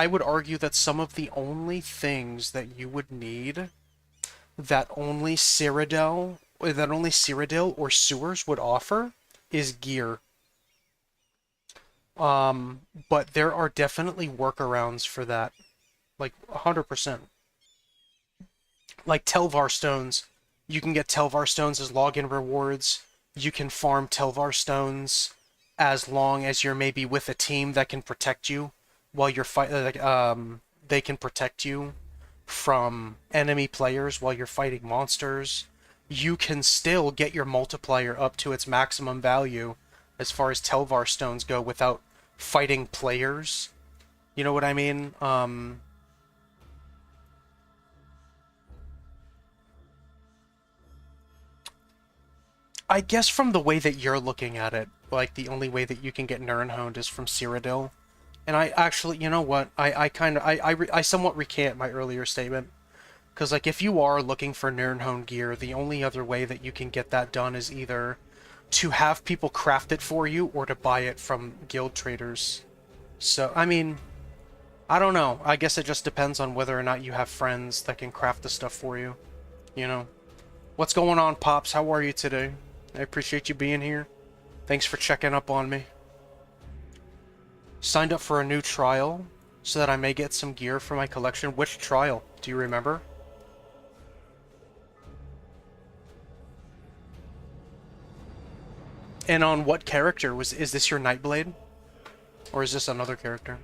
would argue that some of the only things that you would need that only Cyrodiil or sewers would offer is gear. But there are definitely workarounds for that. Like 100%. Like Telvar stones. You can get Telvar stones as login rewards. You can farm Telvar stones as long as you're maybe with a team that can protect you while you're they can protect you from enemy players while you're fighting monsters. You can still get your multiplier up to its maximum value as far as Telvar stones go without fighting players. You know what I mean? I guess from the way that you're looking at it, like the only way that you can get Nirnhoned is from Cyrodiil. And I actually, you know what? I somewhat recant my earlier statement. Because, like, if you are looking for Nirnhoned gear, the only other way that you can get that done is either to have people craft it for you or to buy it from guild traders. So, I mean, I don't know. I guess it just depends on whether or not you have friends that can craft the stuff for you. You know? What's going on, Pops? How are you today? I appreciate you being here. Thanks for checking up on me. Signed up for a new trial so that I may get some gear for my collection. Which trial? Do you remember? And on what character? Is this your Nightblade? Or is this another character?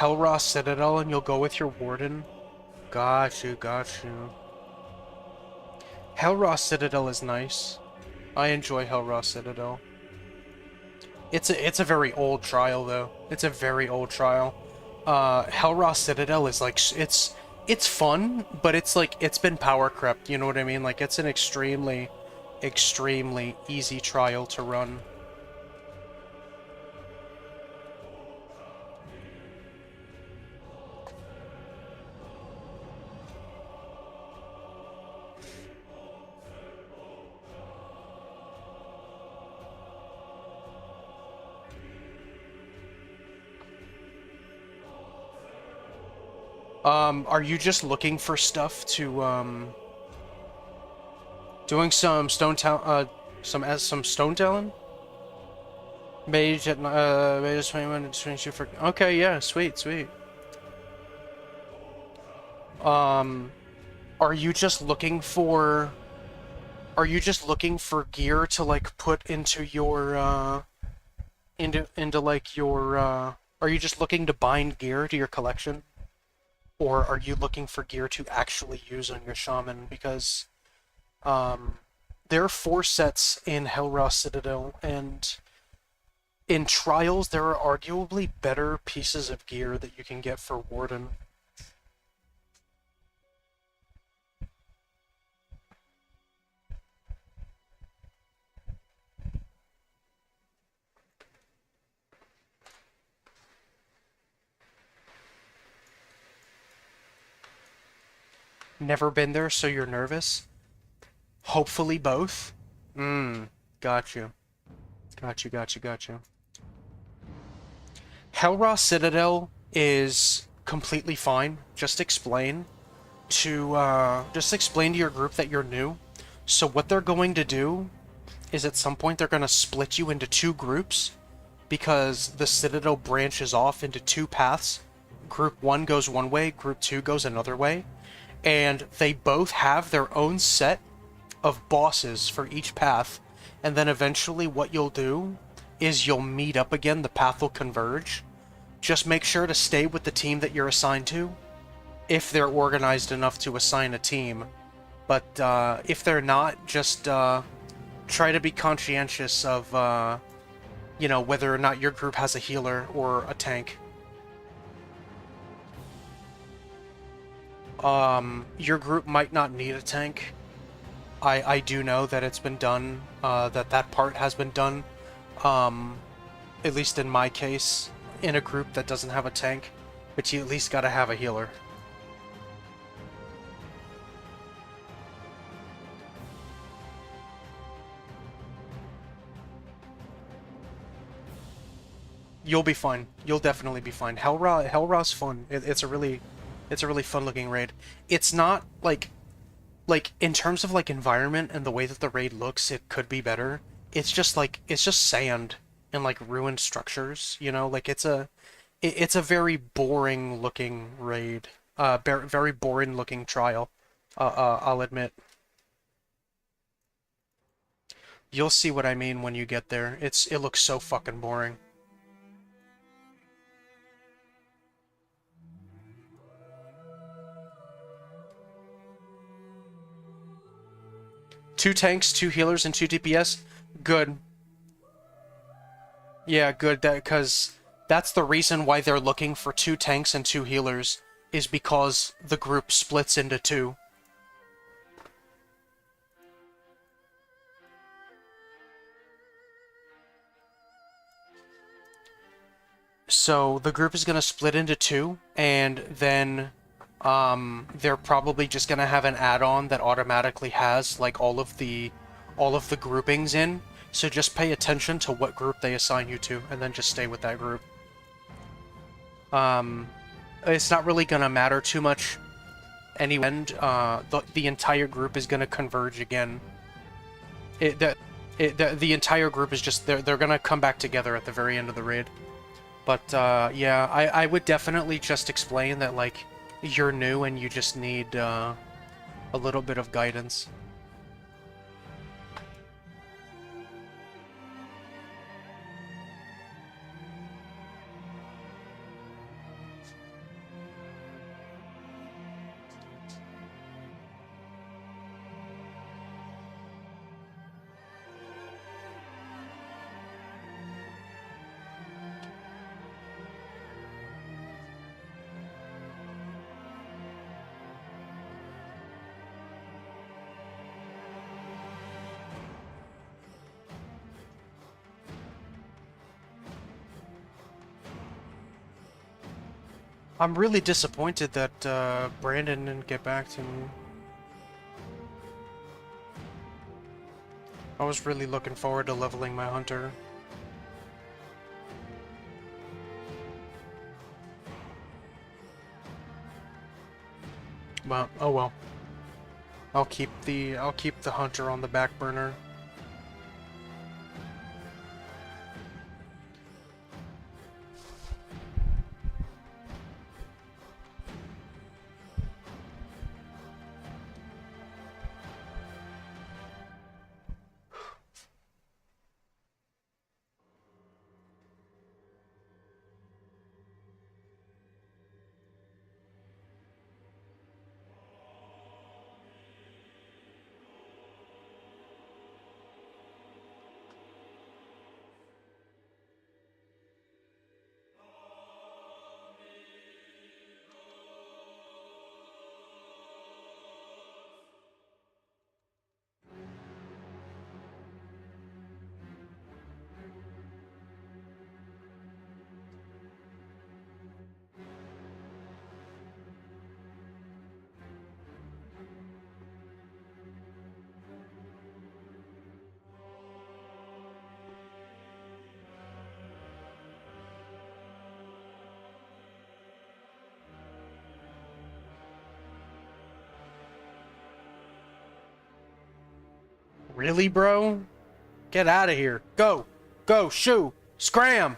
Helross Citadel and you'll go with your warden. Got you, got you. Helross Citadel is nice. I enjoy Helross Citadel. It's a very old trial though. It's a very old trial. Helross Citadel is like it's fun, but it's like it's been power crept, you know what I mean? Like it's an extremely easy trial to run. Are you just looking for stuff to, doing some stone talon? Mage at, mage 21 to 22 for, okay, yeah, sweet, sweet. Are you just looking for, gear to, like, put into your, into like, your, are you just looking to bind gear to your collection? Or are you looking for gear to actually use on your shaman? Because there are 4 sets in Helross Citadel, and in Trials there are arguably better pieces of gear that you can get for Warden. Never been there, so you're nervous? Hopefully both? Got you. Got you, got you, got you. Helross Citadel is completely fine. Just explain to your group that you're new. So what they're going to do is at some point they're going to split you into 2 groups because the Citadel branches off into 2 paths. Group 1 goes one way, Group 2 goes another way. And they both have their own set of bosses for each path, and then eventually what you'll do is you'll meet up again, the path will converge. Just make sure to stay with the team that you're assigned to, if they're organized enough to assign a team. But if they're not, just try to be conscientious of, you know, whether or not your group has a healer or a tank. Your group might not need a tank. I do know that it's been done, that part has been done, at least in my case, in a group that doesn't have a tank, but you at least gotta have a healer. You'll be fine. You'll definitely be fine. Helraw's fun. It's a really fun looking raid. It's not like in terms of like environment and the way that the raid looks, it could be better. It's just sand and like ruined structures, you know? Like it's a very boring looking raid. Very boring looking trial. I'll admit. You'll see what I mean when you get there. It looks so fucking boring. Two tanks, 2 healers, and 2 DPS? Good. Yeah, good, because that's the reason why they're looking for 2 tanks and 2 healers, is because the group splits into 2. So the group is going to split into 2, and then they're probably just going to have an add-on that automatically has like all of the groupings in. So just pay attention to what group they assign you to, and then just stay with that group. It's not really going to matter too much anyway, and the entire group is going to converge again. The entire group is just, they're going to come back together at the very end of the raid. But, yeah, I would definitely just explain that, like, you're new and you just need, a little bit of guidance. I'm really disappointed that Brandon didn't get back to me. I was really looking forward to leveling my hunter. But oh well. I'll keep the hunter on the back burner. Really, bro? Get out of here. Go! Go! Shoo! Scram!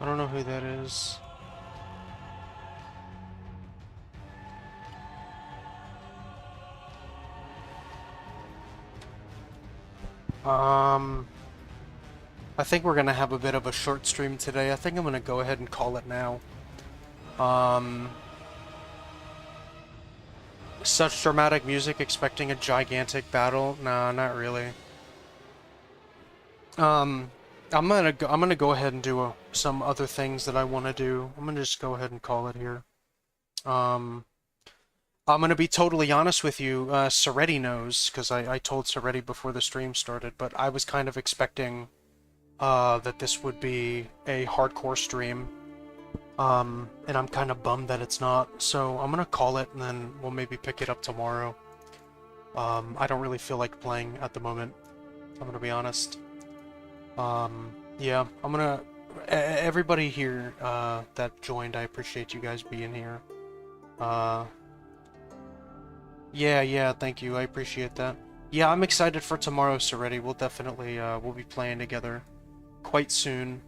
I don't know who that is. I think we're gonna have a bit of a short stream today. I think I'm gonna go ahead and call it now. Such dramatic music, expecting a gigantic battle? Nah, not really. I'm gonna go ahead and do some other things that I want to do. I'm gonna just go ahead and call it here. I'm gonna be totally honest with you. Soretti knows, because I told Soretti before the stream started, but I was kind of expecting that this would be a hardcore stream. And I'm kind of bummed that it's not. So I'm gonna call it, and then we'll maybe pick it up tomorrow. I don't really feel like playing at the moment. I'm gonna be honest. Yeah, I'm gonna... Everybody here that joined, I appreciate you guys being here. Uh, yeah, thank you. I appreciate that. Yeah, I'm excited for tomorrow, Seretti. We'll definitely, we'll be playing together quite soon.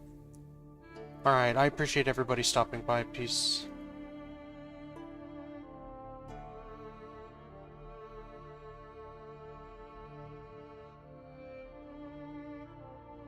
Alright, I appreciate everybody stopping by. Peace.